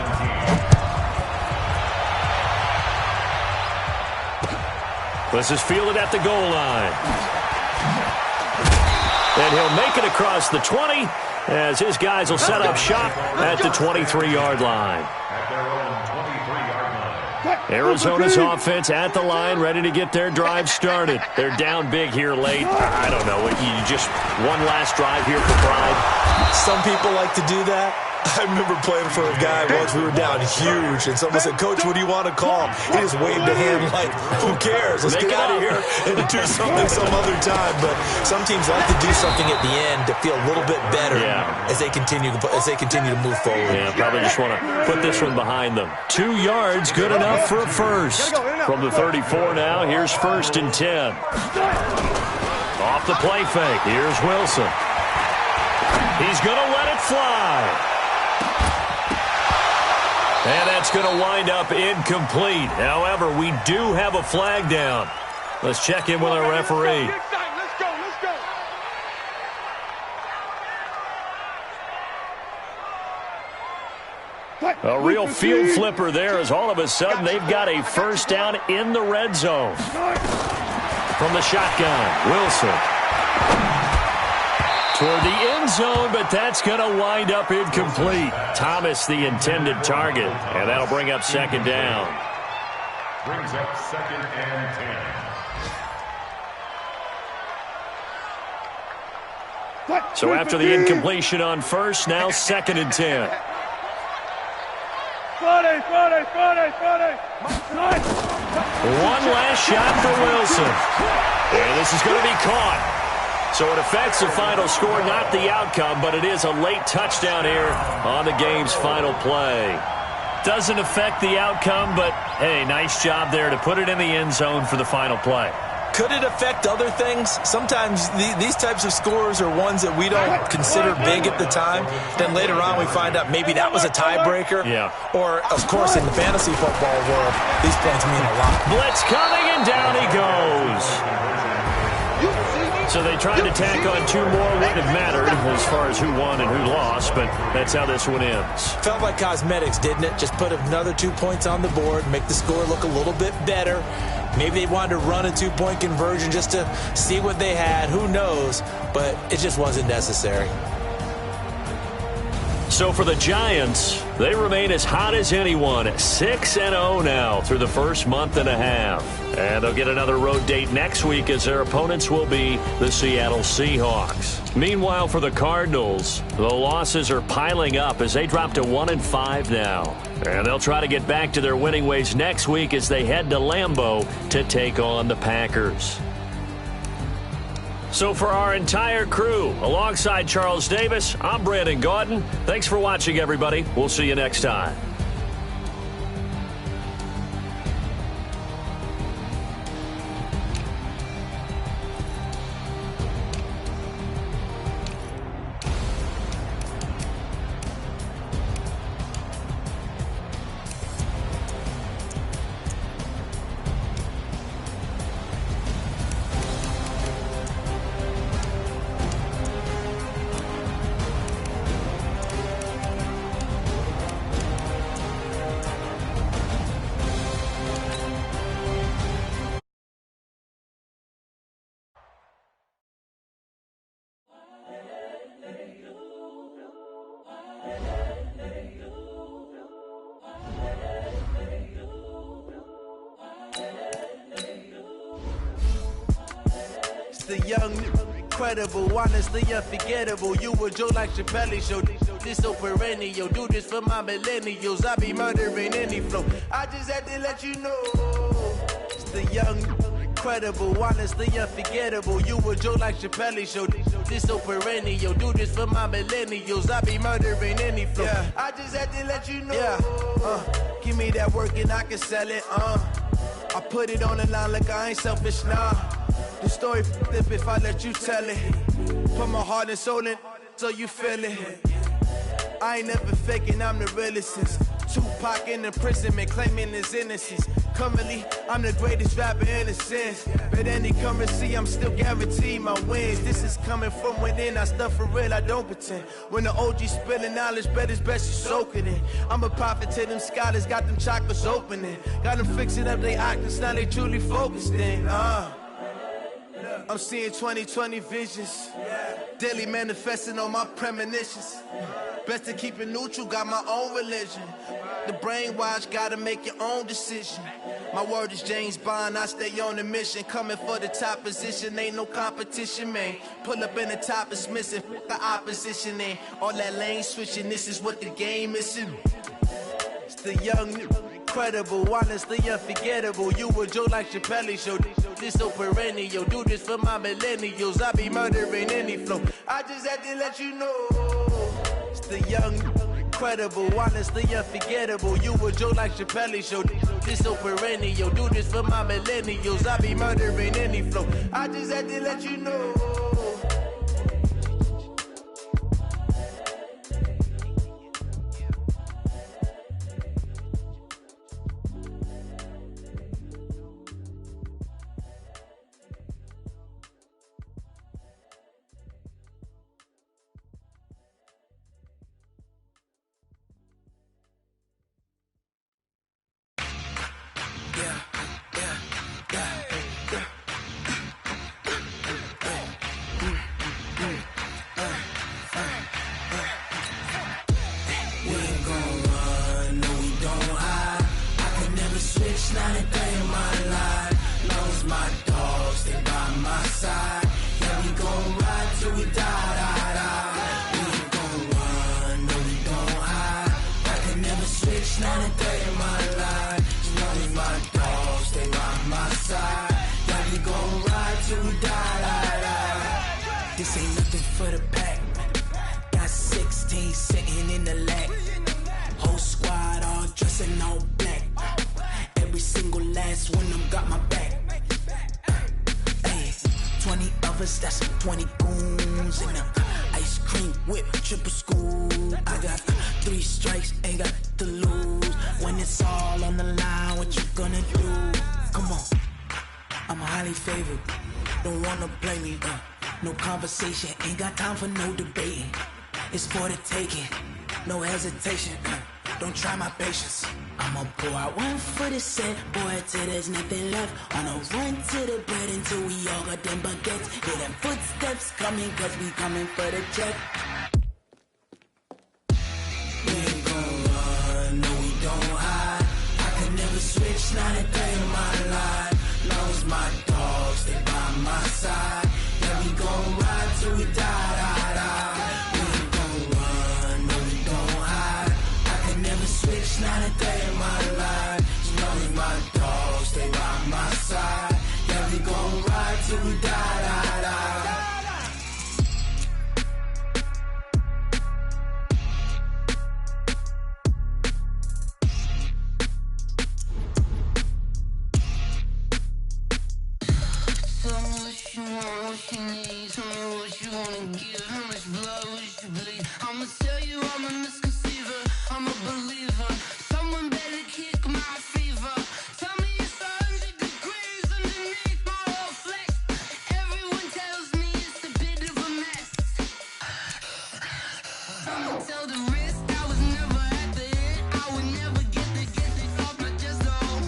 This is fielded at the goal line. And he'll make it across the 20 as his guys will set up shop at the 23-yard line. Arizona's offense at the line, ready to get their drive started. They're down big here late. I don't know. You just one last drive here for pride. Some people like to do that. I remember playing for a guy once. We were down huge, and someone said, Coach, what do you want to call? He just waved a hand like, who cares? Let's get out of here and do something some other time. But some teams like to do something at the end to feel a little bit better as they continue to move forward. Yeah, probably just want to put this one behind them. 2 yards, good enough for a first. From the 34 now, here's first and 10. Off the play fake, here's Wilson. He's going to let it fly. And that's going to wind up incomplete. However, we do have a flag down. Let's check in with our referee. A real field flipper there as all of a sudden they've got a first down in the red zone. From the shotgun, Wilson. Toward the end zone, but that's going to wind up incomplete. Thomas, the intended target, and that'll bring up second down. Brings up second and 10. So after the incompletion on first, now second and 10. One last shot for Wilson. And this is going to be caught. So it affects the final score, not the outcome, but it is a late touchdown here on the game's final play. Doesn't affect the outcome, but, hey, nice job there to put it in the end zone for the final play. Could it affect other things? Sometimes these types of scores are ones that we don't consider big at the time. Then later on we find out maybe that was a tiebreaker. Yeah. Or, of course, in the fantasy football world, these points mean a lot. Blitz coming, and down he goes. So they tried to tack on two more. Wouldn't have mattered as far as who won and who lost, but that's how this one ends. Felt like cosmetics, didn't it? Just put another 2 points on the board, make the score look a little bit better. Maybe they wanted to run a 2-point conversion just to see what they had. Who knows? But it just wasn't necessary. So for the Giants, they remain as hot as anyone. 6-0 now through the first month and a half. And they'll get another road date next week as their opponents will be the Seattle Seahawks. Meanwhile, for the Cardinals, the losses are piling up as they drop to 1-5 now. And they'll try to get back to their winning ways next week as they head to Lambeau to take on the Packers. So for our entire crew, alongside Charles Davis, I'm Brandon Gaudin. Thanks for watching, everybody. We'll see you next time. The young, incredible, honestly unforgettable. You a Joe like Chappelle show. This so perennial. Do this for my millennials. I be murdering any flow. I just had to let you know. It's the young, incredible, honestly unforgettable. You a Joe like Chappelle show. This so perennial. Do this for my millennials. I be murdering any flow. Yeah. I just had to let you know. Yeah. Give me that work and I can sell it. I put it on the line like I ain't selfish, nah. The story flip if I let you tell it. Put my heart and soul in so you feel it. I ain't never faking, I'm the realest since Tupac in imprisonment, claiming his innocence. Currently, I'm the greatest rapper in a sense. But any currency, I'm still guaranteed my wins. This is coming from within, I stuff for real, I don't pretend. When the OG spilling knowledge, bet it's best you soak it in. I'm a prophet to them scholars, got them chakras opening. Got them fixing up they octaves, now they truly focused in. I'm seeing 2020 visions. Daily manifesting on my premonitions. Best to keep it neutral, got my own religion. The brainwash, gotta make your own decision. My word is James Bond, I stay on a mission. Coming for the top position, ain't no competition, man. Pull up in the top, it's missing, the opposition in. All that lane switching, this is what the game is in. It's the young, incredible, honestly unforgettable. You a Joe like Chappelle show. This so perennial. Do this for my millennials. I be murdering any flow. I just had to let you know. It's the young, incredible, honestly unforgettable. You a Joe like Chappelle show. This so perennial. Do this for my millennials. I be murdering any flow. I just had to let you know. super school. I got 3 strikes, ain't got to lose. When it's all on the line, what you gonna do? Come on, I'm highly favored. Don't wanna play me, no conversation, ain't got time for no debating. It's for the taking, no hesitation. Don't try my patience. I'ma pour out one for the set, boy, till there's nothing left. On a run to the bread until we all got them baguettes. Hear them footsteps coming, cause we coming for the check. We ain't gon' run, no we don't hide. I could never switch, not a day in my life. Long as my dogs, they by my side. Yeah, we gon' ride till we die, die, die. We ain't gon' run, no we don't hide. I could never switch, not a day in my life. As long as my dogs, they by my side. Yeah, we gon' ride till we die, die, die. I'ma tell you I'm a misconceiver, I'm a believer. Someone better kick my fever. Tell me it's 100 degrees underneath my whole flesh. Everyone tells me it's a bit of a mess. I'ma tell the risk I was never at the end. I would never get it off my chest though.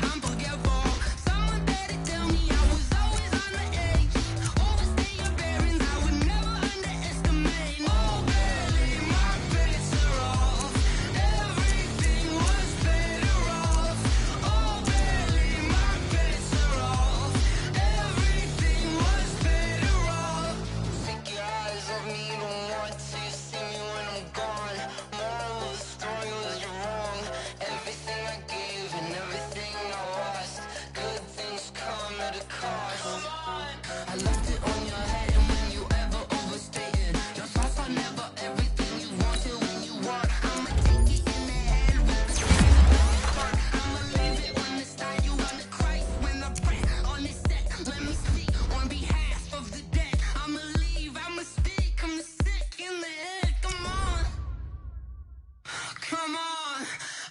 I'm forgetful. Someone better tell me I was always on the edge. Overstay your bearings, I would never underestimate. Oh baby, my bets are off. Everything was better off. Oh baby, my bets are off. Everything was better off. Take your eyes off me, you don't want to see me when I'm gone. Moral of the story was you're wrong. Everything I gave and everything I lost. Good things come at a cost. I left it on your head, and when you ever overstay it, your thoughts are never everything you wanted when you want. I'ma take it in the head with the same heart. I'ma leave it on the side. You wanna Christ when I pray on this set. Let me speak on behalf of the dead. I'ma leave, I'ma speak. I'm the sick in the head. Come on, come on.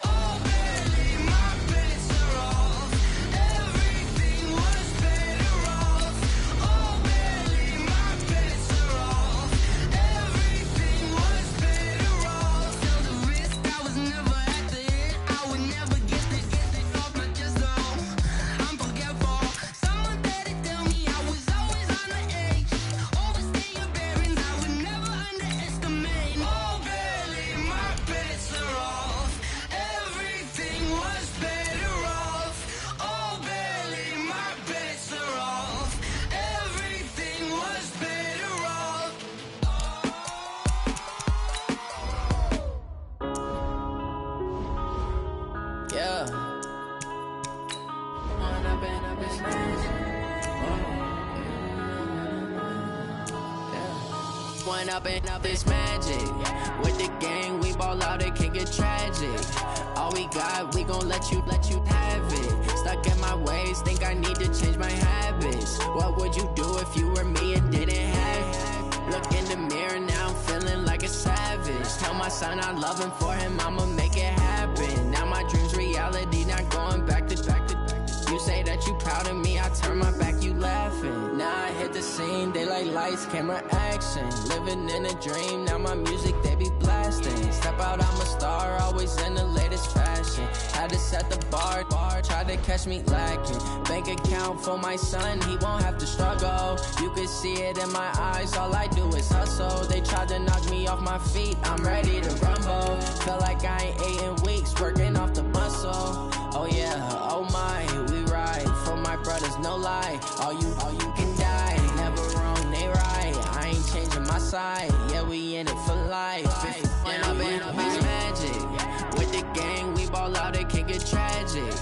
Oh baby, my bets are off. Everything was better off. Oh baby, my bets are off. Everything was better off. Tell the risk I was never at the end. I would never get it off my chest though. I'm forgetful. Someone better tell me I was always on the edge. Overstay your bearings, I would never underestimate. Oh baby, my bets are off. Everything was better off. Oh baby, my bets are off. Everything was better off. Yeah. One up and up is magic. With the gang, we ball out, it can get tragic. All we got, we gon' let you have it. Stuck in my ways, think I need to change my habits. What would you do if you were me and didn't have it? Look in the mirror, now I'm feeling like a savage. Tell my son I love him, for him I'ma make it happen. Now my dream's reality, not going back to. You say that you proud of me, I turn my back, you laughing. Now I hit the scene, they like lights, camera, action. Living in a dream, now my music, they be blasting. Step out, I'm a star, always in the latest fashion. Had to set the bar, tried to catch me lacking. Bank account for my son, he won't have to struggle. You can see it in my eyes, all I do is hustle. They tried to knock me off my feet, I'm ready to rumble. Feel like I ain't ate in weeks, working off the muscle. Oh yeah, oh my, we ride for my brothers, no lie. All you can die, never wrong, they right. I ain't changing my side, yeah, we in it for life. When I've been up is magic. With the gang, we ball out, it can get tragic.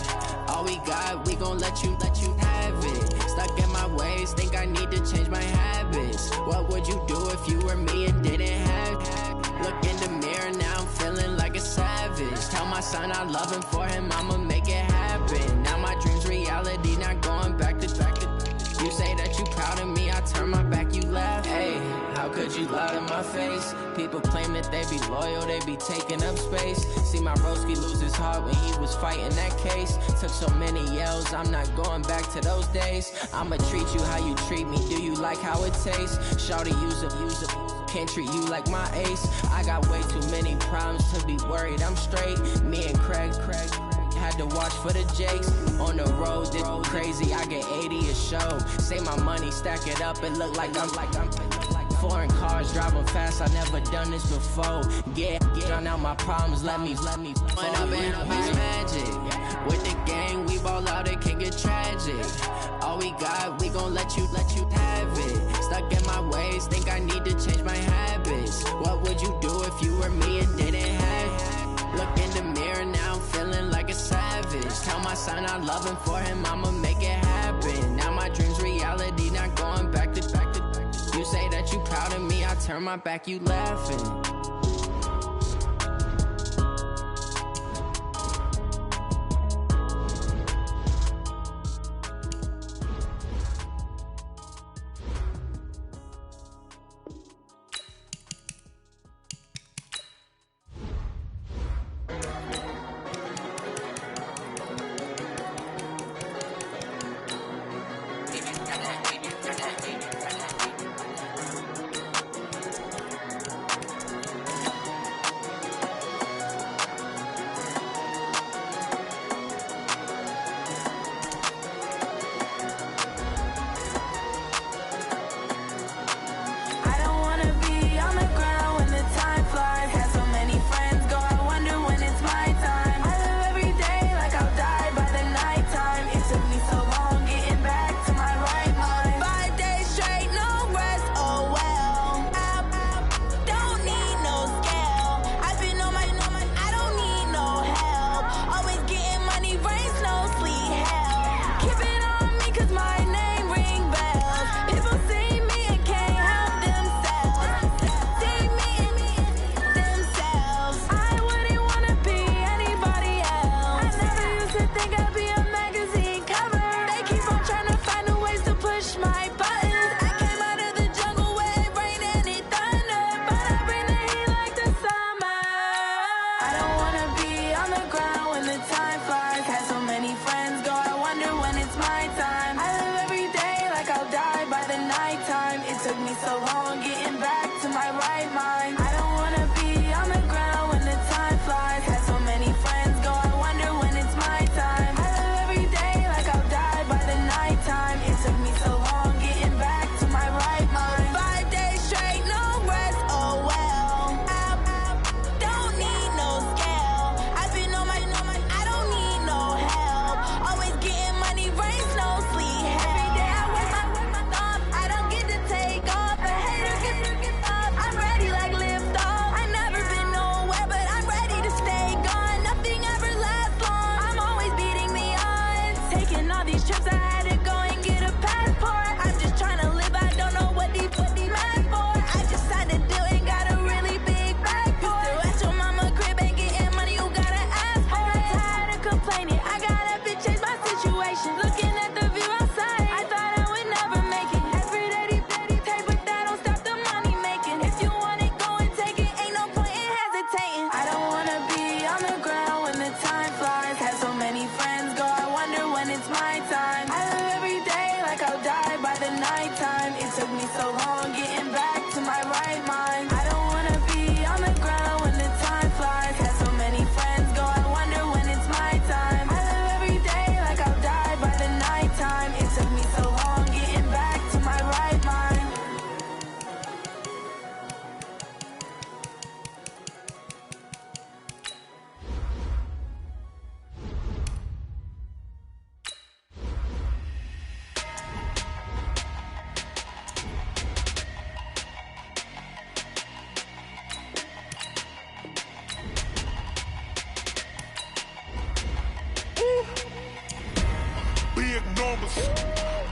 All we got, we gon' let you have it. Stuck in my ways, think I need to change my habits. What would you do if you were me and didn't have it? Look in the mirror, now I'm feeling like a savage. Tell my son I love him, for him I'ma make it happen. Now my dream's reality, not going back to. You say that you proud of me, I turn my back, you laugh. Hey, how could you lie to my face? People People claim that they be loyal, they be taking up space. See my broski lose his heart when he was fighting that case. Took so many yells, I'm not going back to those days. I'ma treat you how you treat me, do you like how it tastes? Shawty, use up, can't treat you like my ace. I got way too many problems to be worried, I'm straight. Me and Craig had to watch for the Jakes. On the road, this crazy, I get 80 a show. Say my money, stack it up, it look like I'm foreign cars, driving fast, I never done this before. Get drown out my problems, let me When up in it's magic. With the gang, we ball out, it can get tragic. All we got, we gon' let you have it. Stuck in my ways, think I need to change my habits. What would you do if you were me and didn't have it? Look in the mirror now, I'm feeling like a savage. Tell my son I love him, for him I'ma make it happen. Now my dream's reality, not going back to. You say that you proud of me, I turn my back, you laughing.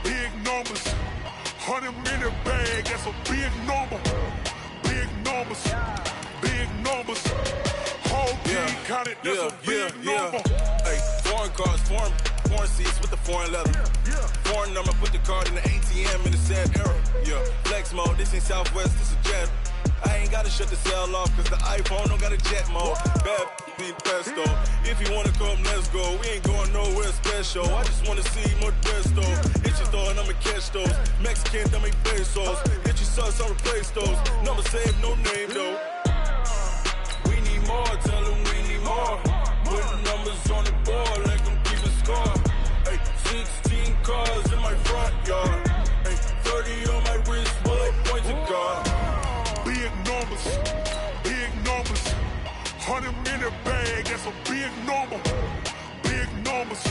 Big numbers, 100 minute bag, that's a big number. Big numbers, big numbers. Whole team counted, that's a big number. Hey, foreign cars, foreign seats with the foreign leather. Foreign number, put the card in the ATM in the sad era. Yeah, flex mode, this ain't Southwest, this a jet. I ain't gotta shut the cell off, cause the iPhone don't got a jet mode. Bad be pesto. If you wanna come, let's go. We ain't going nowhere special. I just wanna see more Modesto. Hit your thought, I'ma catch those. Mexican, dummy pesos. Hit your sus, I'll replace those. Number saved, no name though. We need more, tell them we need more. Putting numbers on the board, like them keep a score. Hey, 16 cars in my front yard. Hey, 30 on my wrist, bullet point to God. Big numbers, big numbers. 100 minute bag, that's a big number. Big numbers,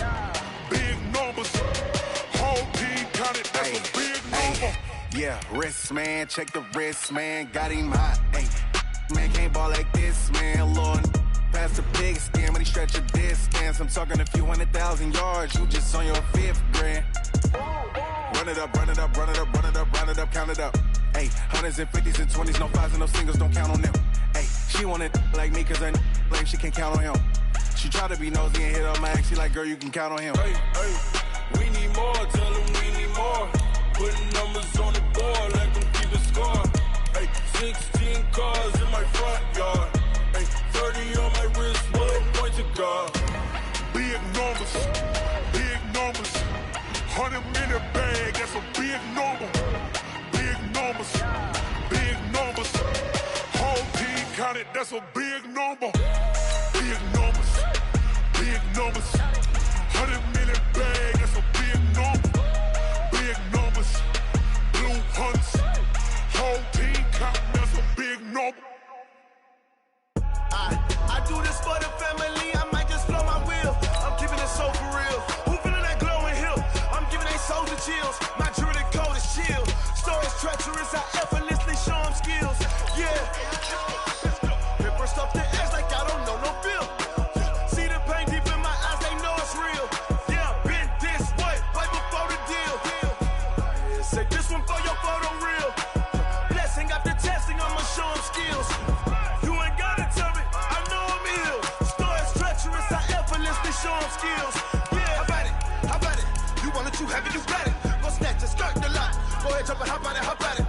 big numbers. Whole team counted, that's a big number. Yeah, wrist man, check the wrist man, got him hot. Ay, man can't ball like this, man. Lord, past the big scam, but he stretch a distance. I'm talking a few 100,000 yards, you just on your 5th grand. Run it up, run it up, run it up, run it up, run it up, count it up. Ay, hundreds and 50s and 20s, no 5s and no singles, don't count on them. Ay, she want it like me, cause her like she can't count on him. She try to be nosy and hit on my ex, she like, girl, you can count on him. Hey, hey, we need more, tell them we need more. Putting numbers on the board, like them keep a score. Hey, 16 cars in my front yard. Hey, 30 on my wrist, bullet point to God. Big numbers, big numbers. 100 minute bag, that's a big number. Big numbers, big numbers. Whole team counted, that's a big number. Big numbers, big numbers. 100 minute bag, that's a big number. Big numbers, blue hunts. Whole team counting, that's a big number. I do this for the family, I might just blow my wheel. I'm keeping it so for real. Who feeling that glowing hill? I'm giving they souls the chills. My jewelry code is chill. Stories treacherous, I effortlessly show them skills. Yeah. Hit first off the edge like I don't know no feel. See the pain deep in my eyes, they know it's real. Yeah, been this way, right before the deal. Say this one for your photo real. Blessing after testing, I'ma show them skills. You ain't gotta tell me, I know I'm ill. Stories treacherous, I effortlessly show them skills. Yeah, how about it? How about it? You want it, you have it, you got it. Go snatch it, start the lot. Go ahead, jump it, hop on it, hop on it.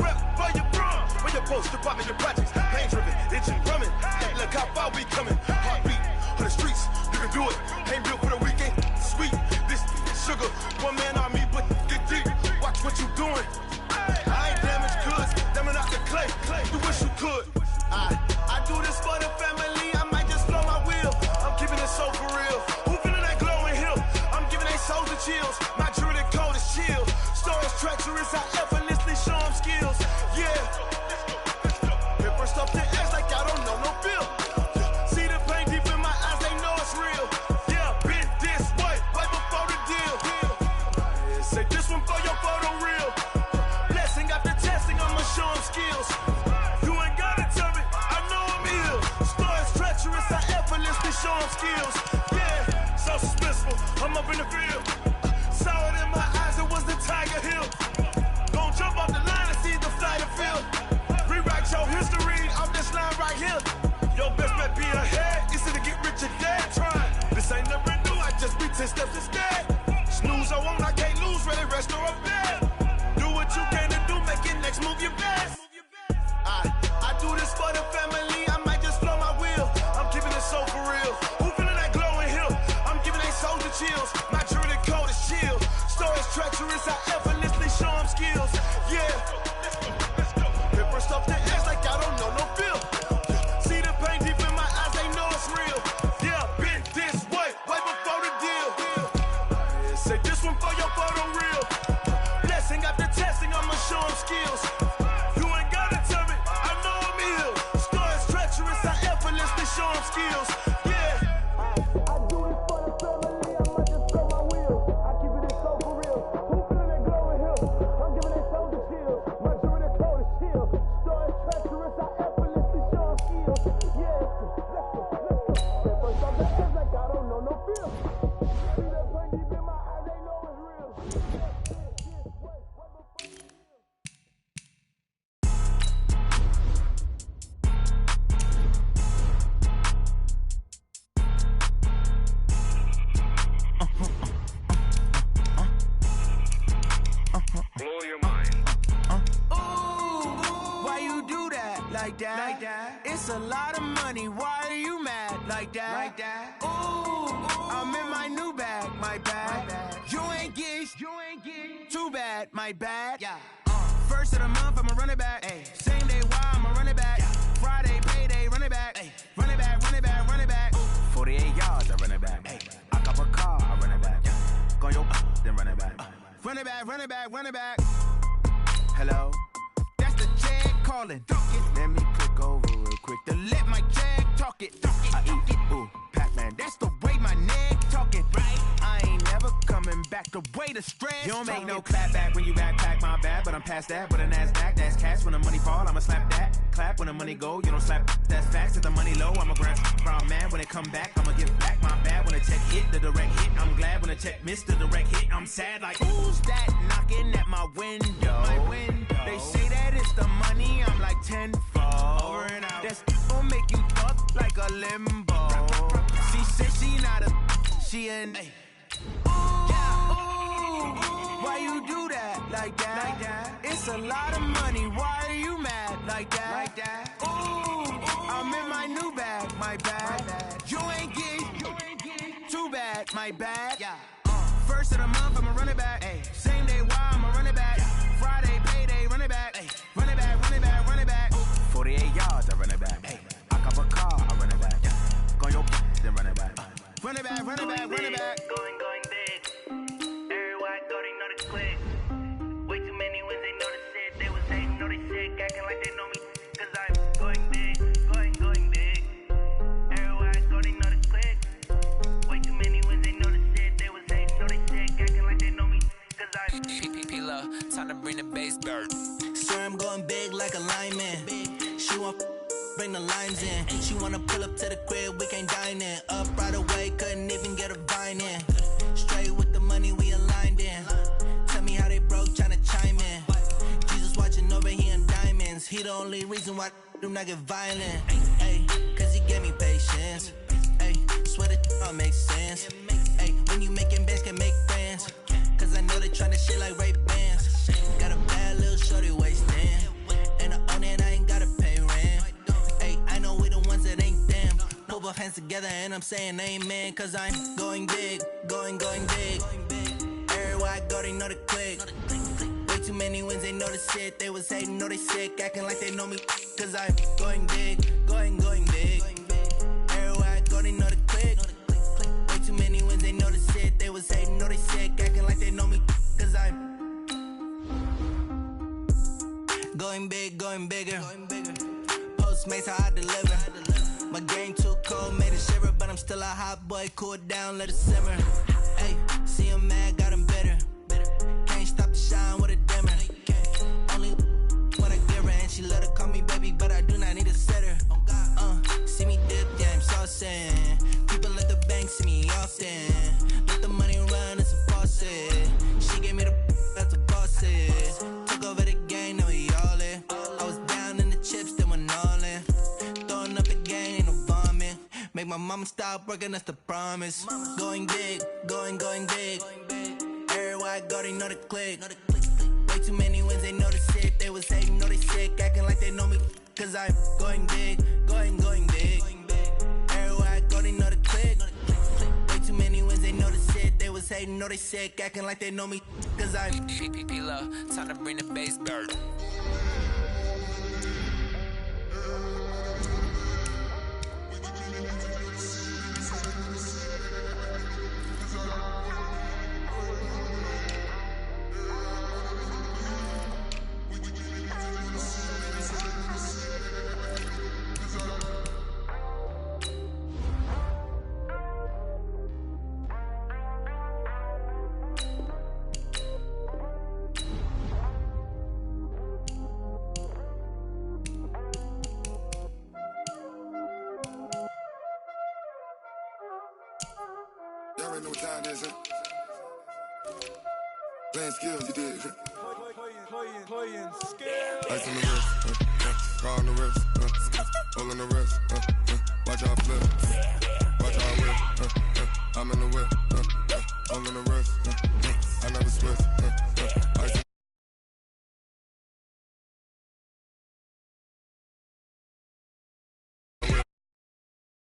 Rep for your bro, for your post, your pop, and your projects. Pain driven, itching, drumming. Look how far we coming. Heartbeat on the streets, you can do it. Ain't built for the weekend. Sweet, this sugar. One man army, but get deep. Watch what you doing. I ain't damaged goods, damn out the clay. You wish you could. I do this for the family, I might just blow my wheel. I'm keeping it so for real. Who feeling that glowing hill? I'm giving they souls the chills. My jewelry code is chill. Stories treacherous, I effortlessly show them skills. Yeah. Hit first off the edge like I don't know no feel. See the pain deep in my eyes, they know it's real. Yeah, been this way, right before the deal. Say this one for your photo real. Blessing after testing, I'ma show them skills. You ain't gotta tell me, I know I'm ill. Stories treacherous, I effortlessly show them skills. Yeah, so suspenseful, I'm up in the field. Saw it in my eyes, it was the Tiger Hill. Gon' jump off the line and see the flight of field. Rewrite your history off this line right here. Your best bet be ahead, easy to get rich or dead. Trying, this ain't never new, I just be 10 steps instead. Snooze I won't, I can't lose, ready, rest or up bed. Do what you can to do, make it next move your best. I do this for the family, I might just blow my wheel. I'm keeping it so for real. Who feeling that glowing hill? I'm giving they souls the chills. My jewelry code is chill. Stories treacherous, I effortlessly show them skills. Yeah. Hit first off the edge like I don't know no feel. See the pain deep in my eyes, they know it's real. Yeah, been this way, right before the deal. like that. It's a lot of money, why are you mad like that? Ooh, I'm in my new bag, my bad. You ain't get, too bad, my bad. Yeah. First of the month, I'ma run it back. Ay. Same day, why I'ma run it back. Friday, payday, run it back. Ay. Run it back, run it back, run it back. 48 yards, I run it back. Ay. I cop a car, I run it back. Go your then run it back. Run it back, run it back, run it back. Hello, that's the jag calling. Let me click over real quick to let my jag talk it. I eat, ooh, Pac-Man, that's the way my neck talking. Right? I ain't never coming back the way the stress. You don't make no clap back when you backpack, my bad, but I'm past that. With a NASDAQ, that's cash. When the money fall, I'ma slap that. Clap when the money go, you don't slap. That's facts. If the money low, I'ma grab brown man. When it come back, I'ma give back. My bad when the check hit, the direct hit. I'm glad when the check missed the direct hit. I'm sad like, who's that knocking at my window? They say that it's the money, I'm like tenfold. Over and out. That's gon' make you fuck like a limbo. She said she not a, she an. Why you do that like that? It's a lot of money, why are you mad like that? Ooh, I'm in my new bag, my bad. You ain't get, too bad, my bad. First of the month, I'ma run it back. Ay. Same day, why I'ma run it back. Friday, payday, run it back. Ay. Run it back, run it back, run it back. 48 yards, I run it back. Ay. I cop a car, I run it back. Go your then run it back. Run it back, run it back, run it back. Going big. Everywhere I go, they know the click. Way too many wins, they know the shit. They was hating, know they sick, acting like they know me. Cause I'm going big, going big. Everywhere I go, they know the click. Way too many wins, they know the shit. They was hating, know they sick, acting like they know me. Cause I'm P-P-P-Lo, time to bring the bass dirt. Swear I'm going big like a lineman. She want bring the lines in. She wanna pull up to the crib, we can't dine in. Up right away, couldn't even get a vine in. Straight with the money we aligned in. Tell me how they broke, tryna chime in. Jesus watching over here in diamonds. He the only reason why do not get violent. Ay, cause he gave me patience. Ay, swear that all makes sense. Ay, when you making bands, can make friends. Cause I know they tryna shit like Ray-Bans. Got a bad little shorty wasting. And I own it, I ain't gotta pay rent. Ay, I know we the ones that ain't them. Put both hands together and I'm saying amen. Cause I'm going big, going big. Everywhere I go, they know the click. Way too many wins, they know the shit. They was hating, know they sick, acting like they know me. Cause I'm going big, going big. Everywhere I go, they know the click. Way too many wins, they know the shit. They was hating, know they sick, acting like they know me. Cause I'm going big, going bigger. Postmates, how I deliver. My game too cold, made it shiver. But I'm still a hot boy, cool it down, let it simmer. Hey, see him mad, got him bitter. Can't stop the shine with a dimmer. Only when I give her, and she let her call me baby, but I do not need a sitter. See me dip, yeah, I'm saucing. People at the bank see me often. Let the money run, it's a faucet. She gave me the that's a faucet. Took over the game, now we all in. I was down in the chips, then went all in. Throwing up again, ain't no vomit. Make my mama stop working, that's the promise. Going big, going big. Everywhere I go, they know the click. Way too many wins, they know the shit. They was hating, know they sick, acting like they know me. Cause I'm going big, going big. Everywhere I go, they know the click. Way too many wins, they know the shit. They was hating, know they sick, acting like they know me. Cause I'm P-P-P-Lo, time to bring the bass dirt. Y'all already know what time it is, huh? Playing skills, you did, huh? Playing skills. Ice on the wrist, car on the wrist, all on the wrist, watch how I flip, watch how I whip, I'm in the whip, all on the wrist.